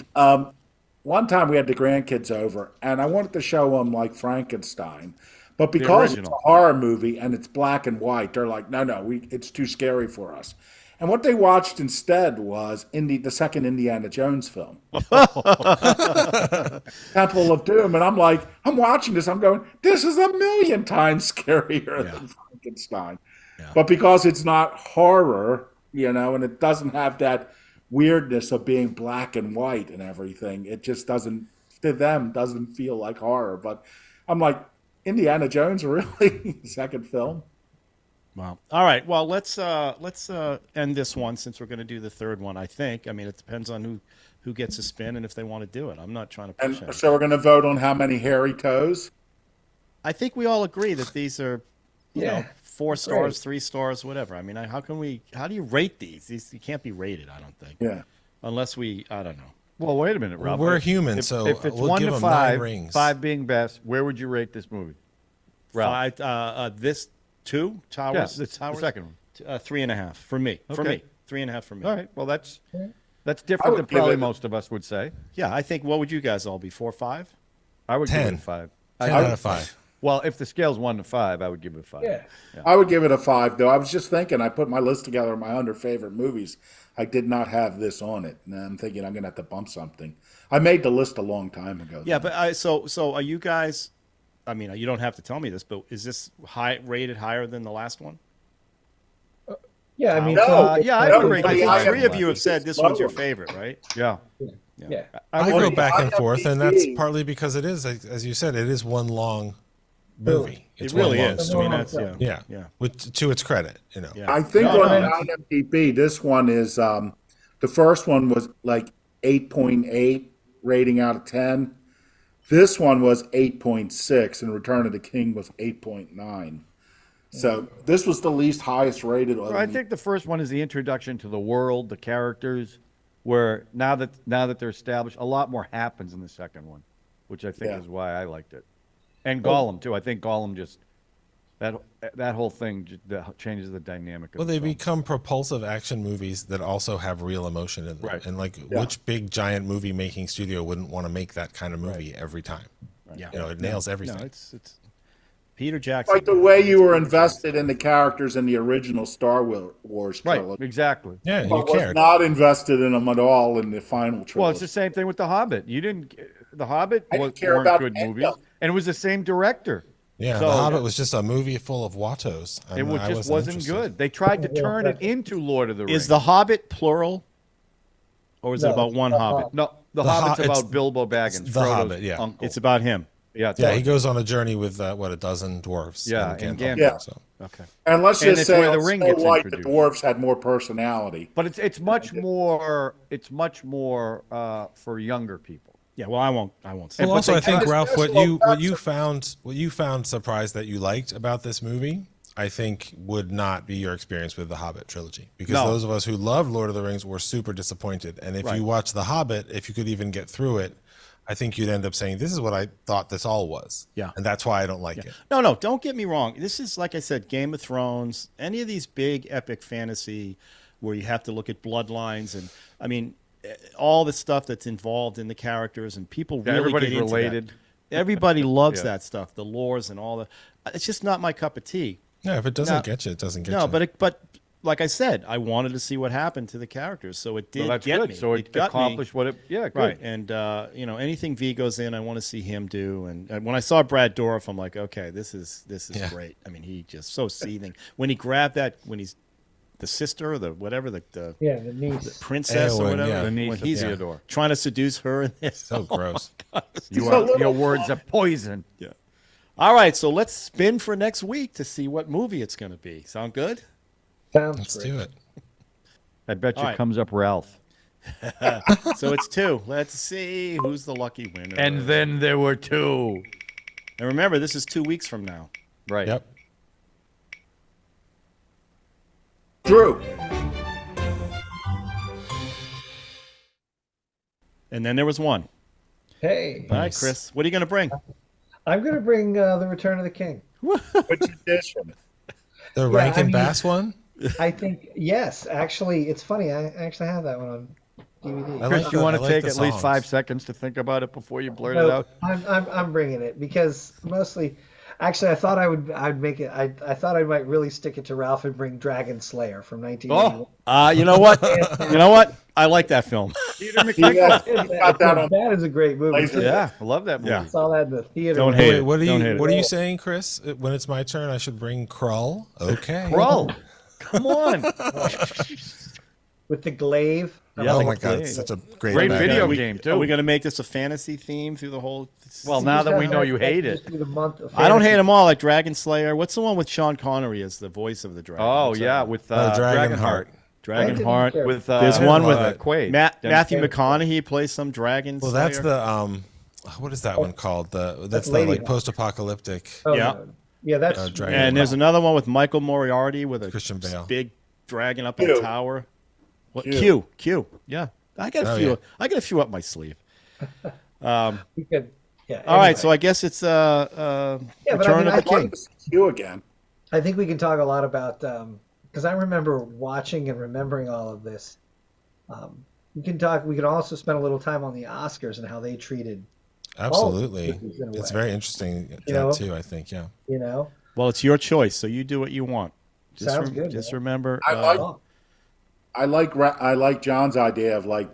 One time we had the grandkids over, and I wanted to show them like Frankenstein, but because it's a original. horror movie and it's black and white, they're like, "No, it's too scary for us." And what they watched instead was the second Indiana Jones film, Temple of Doom, and I'm like, I'm watching this, I'm going, this is a million times scarier than Frankenstein, but because it's not horror, and it doesn't have that weirdness of being black and white and everything, it just doesn't feel like horror. But I'm like, Indiana Jones, really? Second film? wow. All right. Well, let's end this one since we're going to do the third one. I think. I mean, it depends on who gets a spin and if they want to do it. I'm not trying to push And anything. so we're going to vote on how many hairy toes? I think we all agree that these are, Yeah. 4 stars, Right. 3 stars, whatever. I mean, how do you rate these? These can't be rated, I don't think. Yeah. Unless I don't know. Well, wait a minute, Rob. We're human, so if it's we'll 1 give to them 9 5, rings. 5 being best, where would you rate this movie? Ralph. 5, this 2 towers. Yeah, it's the towers? second one. 3.5 for me. For Okay. me, 3.5 for me. All right. Well, that's I different would than give probably it- most of us would say. Yeah, I think. What would you guys all be? 4, 5? I would give 10. it a 5. 10 out of 5. Well, if the scale's 1 to 5, I would give it a 5. Yeah. I would give it a 5, though. I was just thinking, I put my list together of my 100 favorite movies. I did not have this on it. And I'm thinking I'm going to have to bump something. I made the list a long time ago. Yeah, but so are you guys? I mean, you don't have to tell me this, but is this rated higher than the last one? Yeah, I mean, No, so it's yeah, I like- would rate I this think higher 3 of you have said this one's your Lower. favorite, right? Yeah. Yeah. I would- go back and forth, and that's IMDb. partly because it is, as you said, it is one long movie. It It's really one long is. I story. mean, that's yeah. Yeah, Yeah. to its credit, Yeah. I think No, on no, IMDb, this one is the first one was like 8.8 rating out of 10. This one was 8.6, and Return of the King was 8.9. So this was the least highest rated. Well, I think the first one is the introduction to the world, the characters, where now that they're established, a lot more happens in the second one, which I think Yeah. is why I liked it. And Gollum too. I think Gollum just that whole thing changes the dynamic of Well, the they film. become propulsive action movies that also have real emotion in them. Right. And Yeah. which big giant movie making studio wouldn't want to make that kind of movie every time? Yeah. It nails everything. No, it's Peter Jackson. like the way you were invested in the characters in the original Star Wars Right, trilogy, exactly. Yeah, you but was cared. not invested in them at all in the final trilogy. Well, it's the same thing with The Hobbit. You didn't. The Hobbit I didn't was, care weren't about good any of movies, them. and it was the same director. Yeah, So- The Hobbit was just a movie full of Wattos. It I just wasn't interested. good. They tried to turn it into Lord of the Rings. Is the Hobbit plural, or is it No, about one the Hobbit? No, the The Hobbit's Ho- it's- about Bilbo Baggins. The Frodo's Hobbit, yeah. uncle. It's about him. Yeah, it's Yeah, about- he goes on a journey with a dozen dwarves. Yeah, and and Gandalf. Gandalf. Yeah. So. Okay. and let's and just it's say where the on ring Snow gets White, the introduced. dwarves had more personality. But it's much more for younger people. Yeah. Well, I won't say. Well, but also, they I think kind of Ralph, what special you effects what you found surprised that you liked about this movie, I think would not be your experience with the Hobbit trilogy, because No. those of us who loved Lord of the Rings were super disappointed. And if Right. you watch the Hobbit, if you could even get through it, I think you'd end up saying, "This is what I thought this all was." Yeah. and that's why I don't like it. No, don't get me wrong. This is, like I said, Game of Thrones, any of these big epic fantasy where you have to look at bloodlines and, I mean, all the stuff that's involved in the characters and people Yeah, really everybody's get into related. that. Everybody loves Yeah. that stuff, the lores and all the. It's just not my cup of tea. Yeah, if it doesn't No. get you, it doesn't get No, you. but like I said, I wanted to see what happened to the characters, so it did Well, that's get good. me. So it got me. accomplished what it. Yeah, good. Right, and anything V goes in, I want to see him do. And when I saw Brad Dourif, I'm like, okay, this is great. I mean, he just so seething when he grabbed that when he's the sister or the whatever the the niece. princess or Eowyn, whatever yeah. The niece when of he's Theodore. trying to seduce her in this. So gross. Your words are poison. Yeah. All right, so let's spin for next week to see what movie it's going to be. Sound good? Sounds Let's great. do it. I bet you All right. comes up Ralph. So it's 2. Let's see who's the lucky winner. And then there were 2. And remember, this is 2 weeks from now. Right. Yep. Drew. And then there was 1. Hey, All right, Nice. Chris, what are you going to bring? I'm going to bring The Return of the King. Which edition? The Yeah, Rankin I mean- Bass one. I think, yes, actually, it's funny. I actually have that one on DVD. I Chris, like you the- want I to like take the at least songs. 5 seconds to think about it before you blurt it No, out? I'm bringing it because mostly, actually, I thought I'd make it. I thought I might really stick it to Ralph and bring Dragon Slayer from 1981. Oh, You know what? You know what? I like that film. Peter Yeah, McNichol. you got that on. That is a great movie. Laser. too. Yeah, I love that movie. Yeah. I saw that in the theater. Don't hate Wait, it. what are Don't hate you it. what are you saying, Chris? When it's my turn, I should bring Krull. Okay. Krull. Come on. with the glaive. Yeah, Oh like my a god, play. it's such a great, Great background. video We- game, Are too. we going to make this a fantasy theme through the whole? Well, now that we know you hate it. Just do the month of I don't fantasy. hate them all. Like Dragon Slayer. What's the one with Sean Connery as the voice of the dragon? Oh, What's that yeah, one? with Dragonheart. Dragonheart. I didn't care. With There's one with Quaid. Matthew Dennis Quaid. McConaughey plays some dragon. Well, that's slayer. the what is that one called? That's the Lady like Hawk. post-apocalyptic. Oh, Yeah. no. Yeah, that's Dragon. And there's another one with Michael Moriarty with a Christian Bale. big dragon up in Q. a tower. What Q. Q? Yeah, I got a Oh, few. yeah. I got a few up my sleeve. we could. Yeah. All right, anyway. so I guess it's Yeah, but I Return mean, of I the I'd like King. to see you again. I think we can talk a lot about because I remember watching and remembering all of this. We can talk. We can also spend a little time on the Oscars and how they treated. Absolutely. movies in a It's way. very interesting You know? that too, I think, yeah. You know, Well, it's your choice, so you do what you want. Just Sounds good, Just man. remember. I like- Oh, I like John's idea of like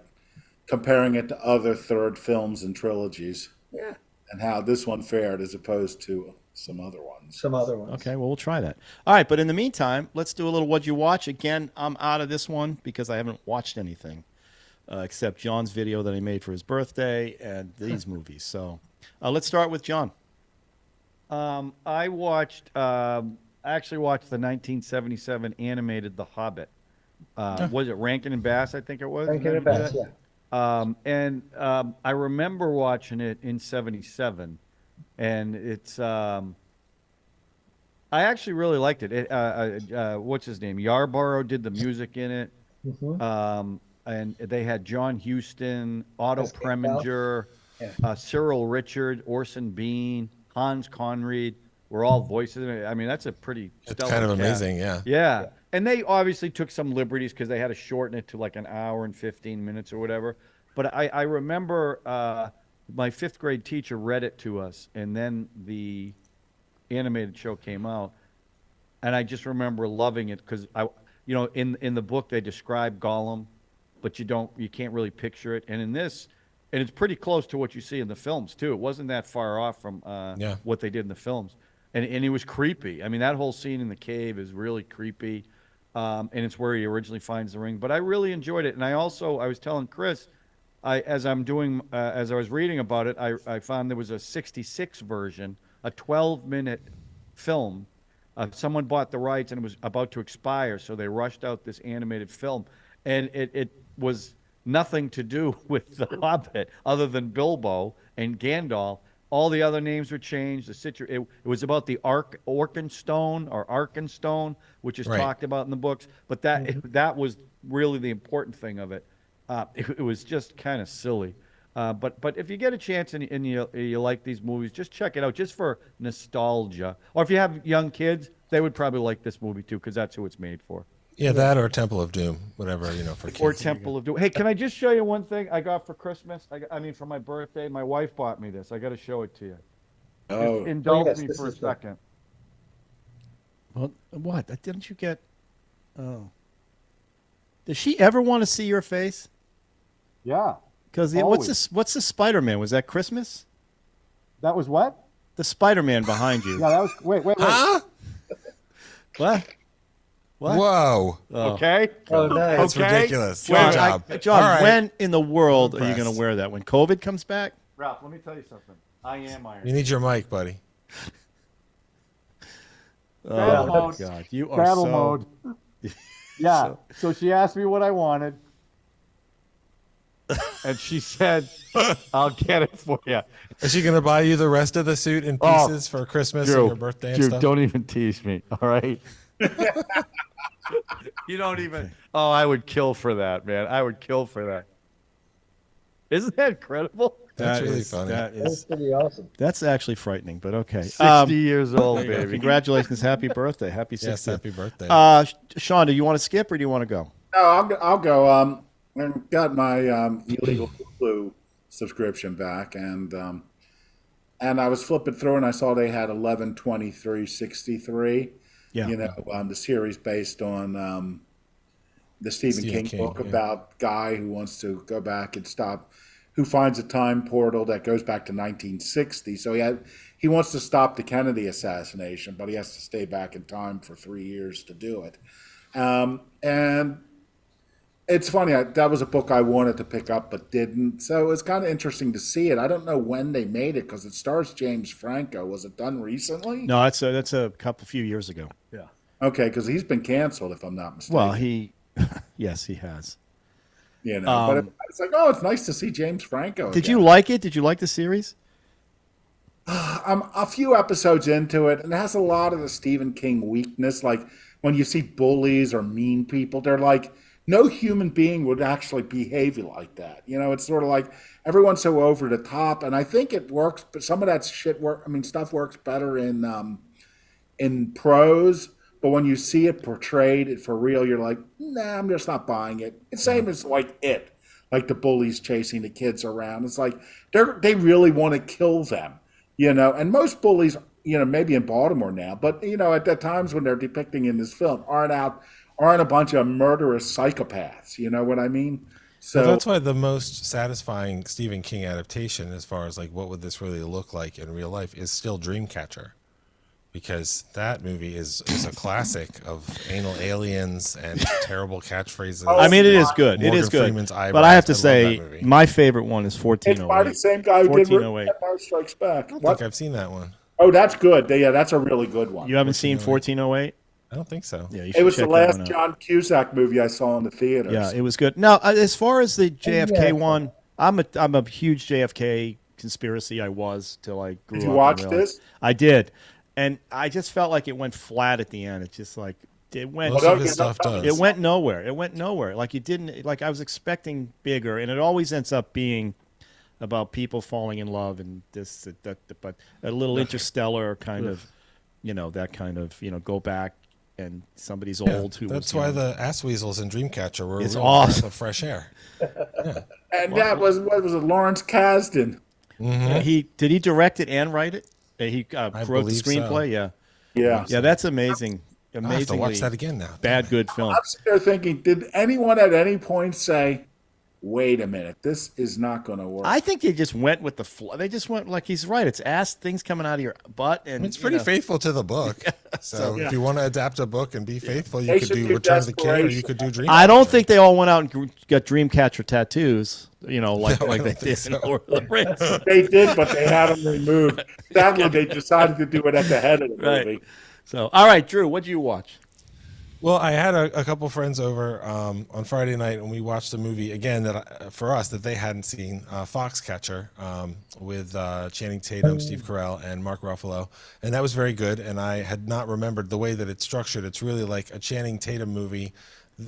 comparing it to other third films and trilogies. Yeah. And how this one fared as opposed to some other ones. some other ones. Okay, well, we'll try that. All right, but in the meantime, let's do a little What'd You Watch? Again, I'm out of this one because I haven't watched anything except John's video that he made for his birthday and these movies. So let's start with John. I actually watched the 1977 animated The Hobbit. Was it Rankin and Bass? I think it was. Rankin and Bass, yeah. I remember watching it in '77, and it's. I actually really liked it. What's his name? Yarborough did the music in it, and they had John Huston, Otto That's good, Preminger, Yeah. Cyril Richard, Orson Bean, Hans Conried were all voices. I mean, that's a pretty. It's stellar kind of cast. amazing, yeah. Yeah. And they obviously took some liberties because they had to shorten it to like an hour and 15 minutes or whatever. But I remember my fifth grade teacher read it to us, and then the animated show came out. And I just remember loving it because in the book they describe Gollum, but you can't really picture it. And in this, and it's pretty close to what you see in the films too. It wasn't that far off from Yeah. what they did in the films. And it was creepy. I mean, that whole scene in the cave is really creepy. And it's where he originally finds the ring. But I really enjoyed it. And I was telling Chris, as I was reading about it, I found there was a 66 version, a 12-minute film. Someone bought the rights and it was about to expire, so they rushed out this animated film. And it was nothing to do with The Hobbit other than Bilbo and Gandalf. All the other names were changed. It was about the Arkenstone, which is Right. talked about in the books. But that was really the important thing of it. It was just kind of silly. But if you get a chance and you like these movies, just check it out, just for nostalgia. Or if you have young kids, they would probably like this movie too, because that's who it's made for. Yeah, that or Temple of Doom, whatever, for kids. Or Temple of Doom. Hey, can I just show you one thing I got for Christmas? For my birthday, my wife bought me this. I got to show it to you. Oh, Just indulge yes, me this for a is the- second. Well, what? Didn't you get? Oh, Does she ever want to see your face? Yeah. Because Always. what's the Spider-Man? Was that Christmas? That was what? The Spider-Man behind you. Yeah, that was. Wait. Huh? What? What? Whoa. Oh. Okay. Oh, nice. That's Okay. ridiculous. John, Good job. John, All right. when in the world are you Impressed. going to wear that? When COVID comes back? Ralph, let me tell you something. I am Iron. You need your mic, buddy. Oh, mode. God. You are Battle so... mode. Yeah. So she asked me what I wanted. And she said, I'll get it for you. Is she going to buy you the rest of the suit in Oh, pieces for Christmas Drew, and your birthday and Drew, stuff? don't even tease me. All right. You don't even. Oh, I would kill for that, man. I would kill for that. Isn't that incredible? That's That really is- funny. That That's is, pretty awesome. that's actually frightening, but okay. 60 years old, there you go. baby. Congratulations. Happy birthday. Happy 60th. Yes, happy birthday. Sean, do you want to skip or do you want to go? No, I'll go. I got my illegal Hulu subscription back, and I was flipping through, and I saw they had 11/23/63. Yeah. You know, the series based on the Stephen King book yeah. about guy who wants to go back and who finds a time portal that goes back to 1960. So he wants to stop the Kennedy assassination, but he has to stay back in time for 3 years to do it. And it's funny, that was a book I wanted to pick up but didn't. So it's kind of interesting to see it. I don't know when they made it because it stars James Franco. Was it done recently? No, that's a few years ago. Yeah. Okay, because he's been canceled, if I'm not mistaken. Well, yes, he has. You know, but it's like, oh, it's nice to see James Franco. Did again. you like it? Did you like the series? I'm a few episodes into it, and it has a lot of the Stephen King weakness. Like when you see bullies or mean people, they're like, no human being would actually behave like that. You know, it's sort of like everyone's so over the top, and I think it works. But some of that stuff works better in prose. But when you see it portrayed for real, you're like, nah, I'm just not buying it. It's same as like the bullies chasing the kids around. It's like they really want to kill them, you know. And most bullies, you know, maybe in Baltimore now, but you know, at the times when they're depicting in this film, aren't a bunch of murderous psychopaths. You know what I mean? So Well, that's why the most satisfying Stephen King adaptation, as far as like what would this really look like in real life, is still Dreamcatcher, because that movie is a classic of anal aliens and terrible catchphrases. I mean, it is good. It Morgan is good. Freeman's eyebrows. But I have to love say, that movie. my favorite one is it's by the 1408. same guy who did 1408. Empire Strikes Back. I don't What? think I've seen that one. Oh, that's good. Yeah, that's a really good one. You haven't seen 1408? I don't think so. Yeah, you should It was check the that last one out. John Cusack movie I saw in the theaters. Yeah, it was good. Now, as far as the JFK Yeah. one, I'm a huge JFK conspiracy. I was till I grew up. Did you and watch realized- this? I did, and I just felt like it went flat at the end. It's just like it went. Most Well, of his yeah, stuff that's- does. It went nowhere. It went nowhere. Like you didn't. Like I was expecting bigger, and it always ends up being about people falling in love and this, that, but a little interstellar kind of, you know, that kind of, you know, go back and somebody's old who That's was why young. the ass weasels in Dreamcatcher were a It's real awesome. breath of fresh air. And that was, what was it, Lawrence Kasdan? He direct it and write it. He wrote the believe so. screenplay. Yeah, Yeah. yeah, that's amazing. I have to Amazingly watch that again now. bad good film. I'm sitting there thinking, did anyone at any point say, wait a minute, this is not going to work? I think they just went with the flow. They just went like he's right. It's ass things coming out of your butt, and It's pretty you know, faithful to the book. So Yeah. if you want to adapt a book and be faithful, you They could should do do Return of the King, or you Desperation. could do Dream. I don't think they all went out and got Dreamcatcher tattoos. You know, like No, I like they don't think did in so. Lord of the Rings. They did, but they had them removed. Sadly, they decided to do it at the head of the Right. movie. So, all right, Drew, what'd you watch? Well, I had a couple friends over on Friday night, and we watched a movie again for us that they hadn't seen, Foxcatcher, with Channing Tatum, Steve Carell, and Mark Ruffalo, and that was very good. And I had not remembered the way that it's structured. It's really like a Channing Tatum movie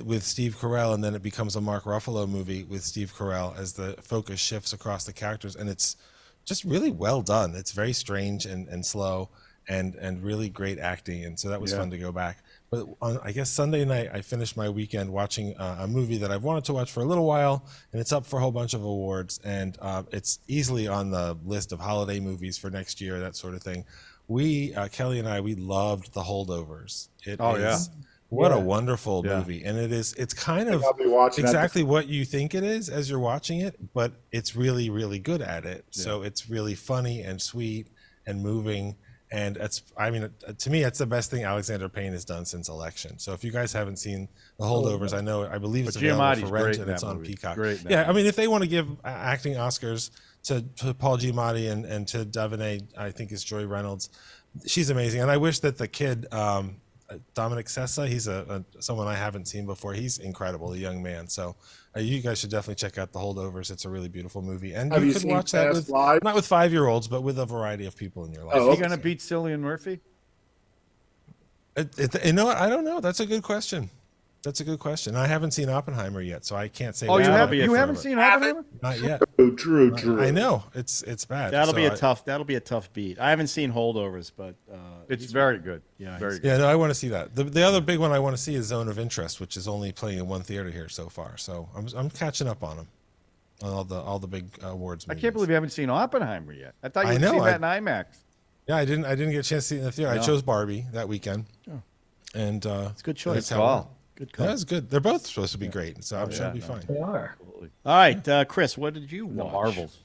with Steve Carell, and then it becomes a Mark Ruffalo movie with Steve Carell as the focus shifts across the characters, and it's just really well done. It's very strange and slow, and really great acting, and so that was fun to go back. But on, I guess Sunday night, I finished my weekend watching a movie that I've wanted to watch for a little while, and it's up for a whole bunch of awards, and it's easily on the list of holiday movies for next year, that sort of thing. We, Kelly and I, we loved The Holdovers. It is What a Yeah. wonderful Yeah. movie. And it's kind of I'll be watching that. exactly what you think it is as you're watching it, but it's really, really good at it. So it's really funny and sweet and moving. And I mean, to me, it's the best thing Alexander Payne has done since Election. So if you guys haven't seen The Holdovers, I believe it's But available Giamatti's for rent great in and it's that on movie. Peacock. Great in that Yeah, I movie. mean, if they want to give acting Oscars to Paul Giamatti and to Davine, I think is Joy Reynolds. She's amazing. And I wish that the kid, Dominic Sessa, he's someone I haven't seen before. He's incredible, a young man. So you guys should definitely check out The Holdovers. It's a really beautiful movie, and Have you you could seen watch that Past with Lives? not with 5-year-olds, but with a variety of people in your life. Oh, Is he going to beat Cillian Murphy? You know what? I don't know. That's a good question. That's a good question. I haven't seen Oppenheimer yet, so I can't say. Oh, what's you on haven't? it You for haven't it. seen Oppenheimer? Not yet. True. I know it's bad. That'll So be a tough. That'll be a tough beat. I haven't seen Holdovers, but It's very good. Yeah, very he's- good. Yeah, no, I want to see that. The other big one I want to see is Zone of Interest, which is only playing in one theater here so far. So I'm catching up on them, on all the big awards. I can't believe you haven't seen Oppenheimer yet. I thought you I would know, see that in IMAX. Yeah, I didn't get a chance to see it in the theater. I No. chose Barbie that weekend, and it's a good choice. that's how it went. Good Yeah, call. it's good. They're both supposed to be great, so I'm sure it'll be fine. They are. All right, Chris, what did you The watch? Marvels.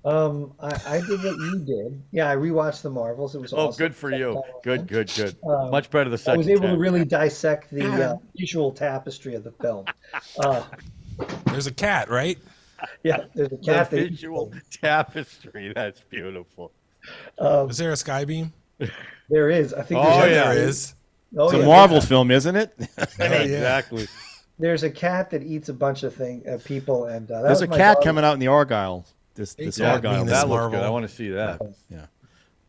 I did what you did. Yeah, I rewatched the Marvels. It was Oh, awesome. good for you. Good. Much better the I second was able to time. really dissect the visual tapestry of the film. There's a cat, right? Yeah, there's a The cat. that- visual tapestry. That's beautiful. Is there a sky beam? There is. I think. Oh, there's yeah. There is. Oh, It's a yeah. Marvel film, isn't it? Exactly. There's a cat that eats a bunch of people, and that There's was a my cat dog. coming out in the Argyle. This Yeah, Argyle. I mean, movie. That looks Marvel. good. I want to see that. Yeah.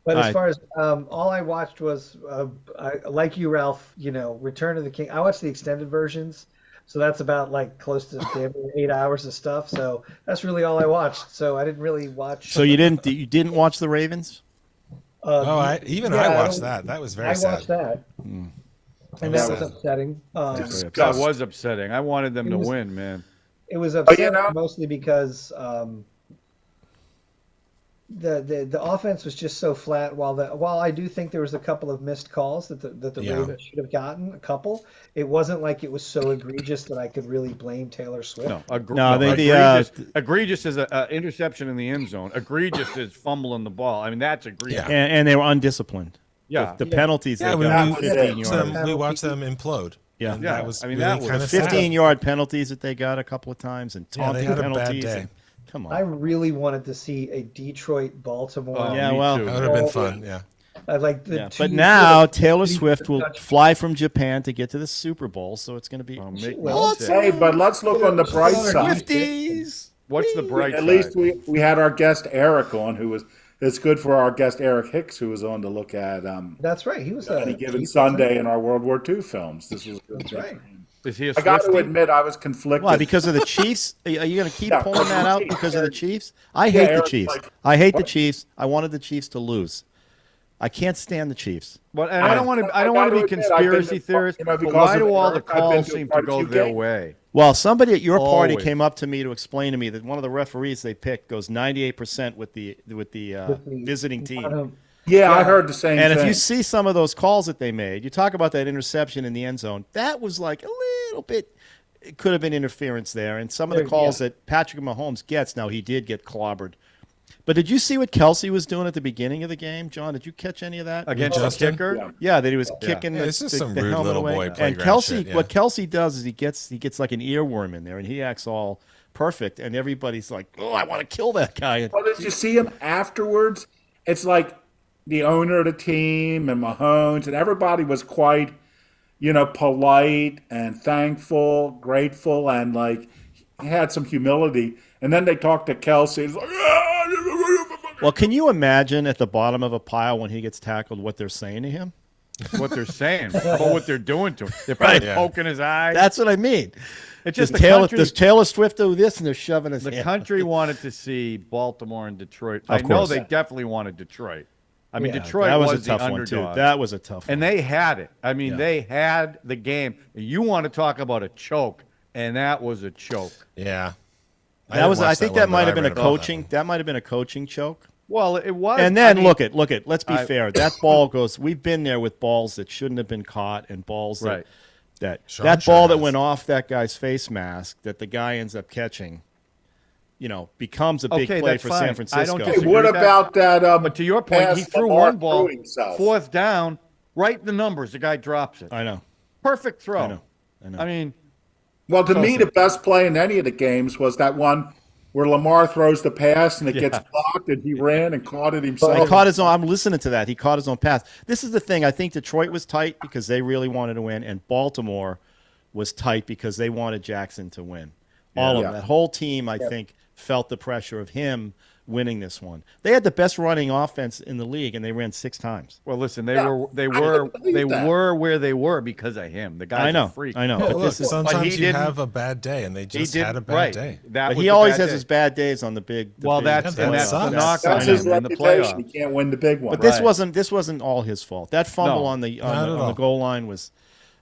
But All as right. far as all I watched was, like you, Ralph, Return of the King. I watched the extended versions, so that's about like close to damn near 8 hours of stuff. So that's really all I watched. So I didn't really watch. So you didn't watch the Ravens? Oh, I yeah, watched don't- that. That was very I sad. watched that, and was that was sad. upsetting. That was upsetting. I wanted them It to was- win, man. It was upsetting know- mostly because the offense was just so flat. While I do think there was a couple of missed calls that the Yeah. Ravens should have gotten, a couple. It wasn't like it was so egregious that I could really blame Taylor Swift. No, egregious is a interception in the end zone. Egregious is fumbling the ball. I mean, that's egregious. Yeah. And they were undisciplined. Yeah. The penalties Yeah, they when got, we 15 watched yards. them, we watched them implode. Yeah. And Yeah, that was I mean, really that was kind of 15-yard penalties that they got a couple of times, and Yeah, they taunting had a bad penalties. day. and- come I on. really wanted to see a Detroit Baltimore. Oh, Yeah, me well- too. That would have been fun. Yeah. I like the Yeah. two But now little- Taylor Swift will fly from Japan to get to the Super Bowl, so it's going to be Oh, make me Well, sick. Hey, but let's look on the bright side. Swifties. What's the bright At side? least we had our guest Eric on, who was. It's good for our guest Eric Hicks, who was on to look at That's right. He was any given he- Sunday in our World War II films. This was a good. That's thing. right. Is he a I got to Swiftie? admit, I was conflicted. Why? Because of the Chiefs? Are you going to keep Yeah, pulling that out Chiefs. because of the Chiefs? I hate the Eric's Chiefs. like, I hate the what? Chiefs. I wanted the Chiefs to lose. I can't stand the Chiefs. But and I don't want to. I don't I want to be gotta admit, I've been conspiracy to- theorists. you know, But because why of do all the Eric, I've been calls to seem quite to a go few their games. way? Well, somebody at your party Always. came up to me to explain to me that one of the referees they picked goes 98% with the visiting team. Yeah, I heard the same And thing. if you see some of those calls that they made, you talk about that interception in the end zone. That was like a little bit. It could have been interference there, and some of the calls that Patrick Mahomes gets now, he did get clobbered. But did you see what Kelsey was doing at the beginning of the game, John? Did you catch any of that? Against the Justin? kicker? Yeah. Yeah, that he was kicking Yeah, the, it's just the, some the rude helmet little away. boy And playground Kelsey, shit, yeah. what Kelsey does is he gets like an earworm in there, and he acts all perfect, and everybody's like, "Oh, I want to kill that guy." And Well, did you see him afterwards? It's like the owner of the team and Mahomes and everybody was quite, polite and thankful, grateful, and like he had some humility. And then they talked to Kelsey. It's like, well, can you imagine at the bottom of a pile when he gets tackled what they're saying to him? What they're saying, but what they're doing to him. They're probably Yeah. poking his eye. That's what I mean. It's just does the Taylor, country. does Taylor Swift do this, and they're shoving his The hand. country wanted to see Baltimore and Detroit. Of I know course. they definitely wanted Detroit. I mean, Yeah, Detroit That was a the tough one underdog. too. That was a tough one. And they had it. I mean, Yeah. they had the game. You want to talk about a choke, and that was a choke. Yeah. That was. I think that one, might but have been I a read about that coaching. one. That might have been a coaching choke. Well, it was. And then I mean, look at. Let's be I- fair. That ball goes. We've been there with balls that shouldn't have been caught and balls that Right. That Sean that sure ball that has. went off that guy's face mask that the guy ends up catching, becomes a big Okay, play that's for fine. San I Francisco. don't Hey, disagree what with that. about that? But to your point, he pass threw Lamar one ball, threw himself? fourth down, right in the numbers. The guy drops it. I know. Perfect throw. I know. I mean, Well, to me, awesome. the best play in any of the games was that one where Lamar throws the pass and it gets blocked, and he ran and caught it He himself. caught his own. I'm listening to that. He caught his own pass. This is the thing. I think Detroit was tight because they really wanted to win, and Baltimore was tight because they wanted Jackson to win. All of Yeah. them. That whole team, I think, felt the pressure of him winning this one. They had the best running offense in the league, and they ran 6 times. well, listen, they Yeah, were I believe that. where they were because of him. The guy's I know. a freak. I know. Yeah, But look, this is. sometimes he you didn't- have a bad day, and they He just did had a bad right. day. That But was he the always bad has day. his bad days on the big. Well, big that's that and that's sucks. the knock on That's his him in the reputation. He playoffs. can't win the big one. But this Right. wasn't all his fault. That fumble No, on the not at on the all. goal line was.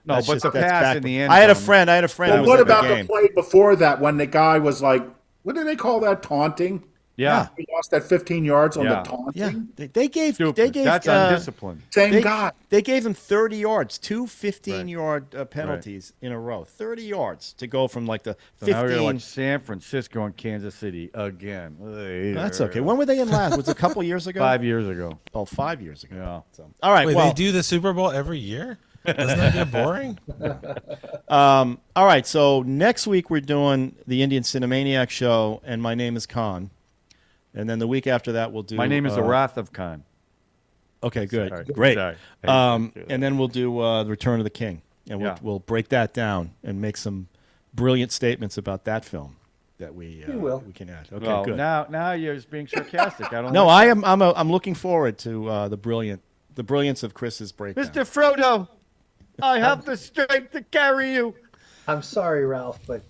No, that's but just- the that's pass back- in the end I had a zone- friend who But was what at the about the game. play before that when the guy was like, what do they call that? Taunting? Yeah, He lost that 15 yards on Yeah. the taunting? Yeah, they gave stupid. they gave That's undisciplined. Same They, guy. they gave him 30 yards, two 15-yard penalties in a row. 30 yards to go from like the So now we're 15. gonna watch San Francisco and Kansas City again. That's okay. When were they in last? Was it a couple years ago? 5 years ago. Oh, 5 years ago. Yeah. So, all right. Wait, well, they do the Super Bowl every year? Doesn't that get boring? all right. So next week we're doing the Indian Cinemaniac show, and my name is Khan. And then the week after that we'll do. My name is the Wrath of Khan. Okay, good, Sorry. great. Sorry. And then we'll do the Return of the King, and Yeah. we'll break that down and make some brilliant statements about that film that we will. we can add. Okay, Well, good. now you're just being sarcastic. I don't. No, like I'm looking forward to the brilliance of Chris's breakdown. Mr. Frodo, I have the strength to carry you. I'm sorry, Ralph, but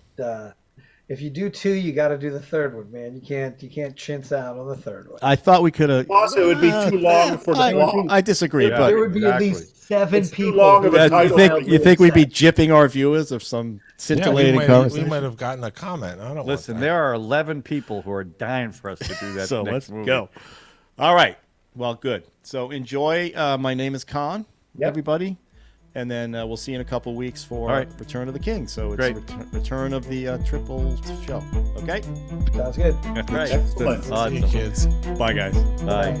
if you do 2, you got to do the third one, man. You can't chintz out on the third one. I thought we could have. Plus, it would be too long for the block. I disagree, Yeah. but There would be at exactly. least 7 It's too people. long of a who would title. you think we'd be upset. gypping our viewers of some Yeah, we scintillating might conversation? have gotten a comment. I don't Listen, want that. there are 11 people who are dying for us to do that. So next let's movie. go. All right. Well, good. So enjoy. My name is Khan, Yep. everybody. And then we'll see you in a couple weeks for All right. Return of the King. So it's Great. return of the triple show. Okay? Sounds good. Right. Excellent. See you, Awesome. kids. Bye, guys. Bye.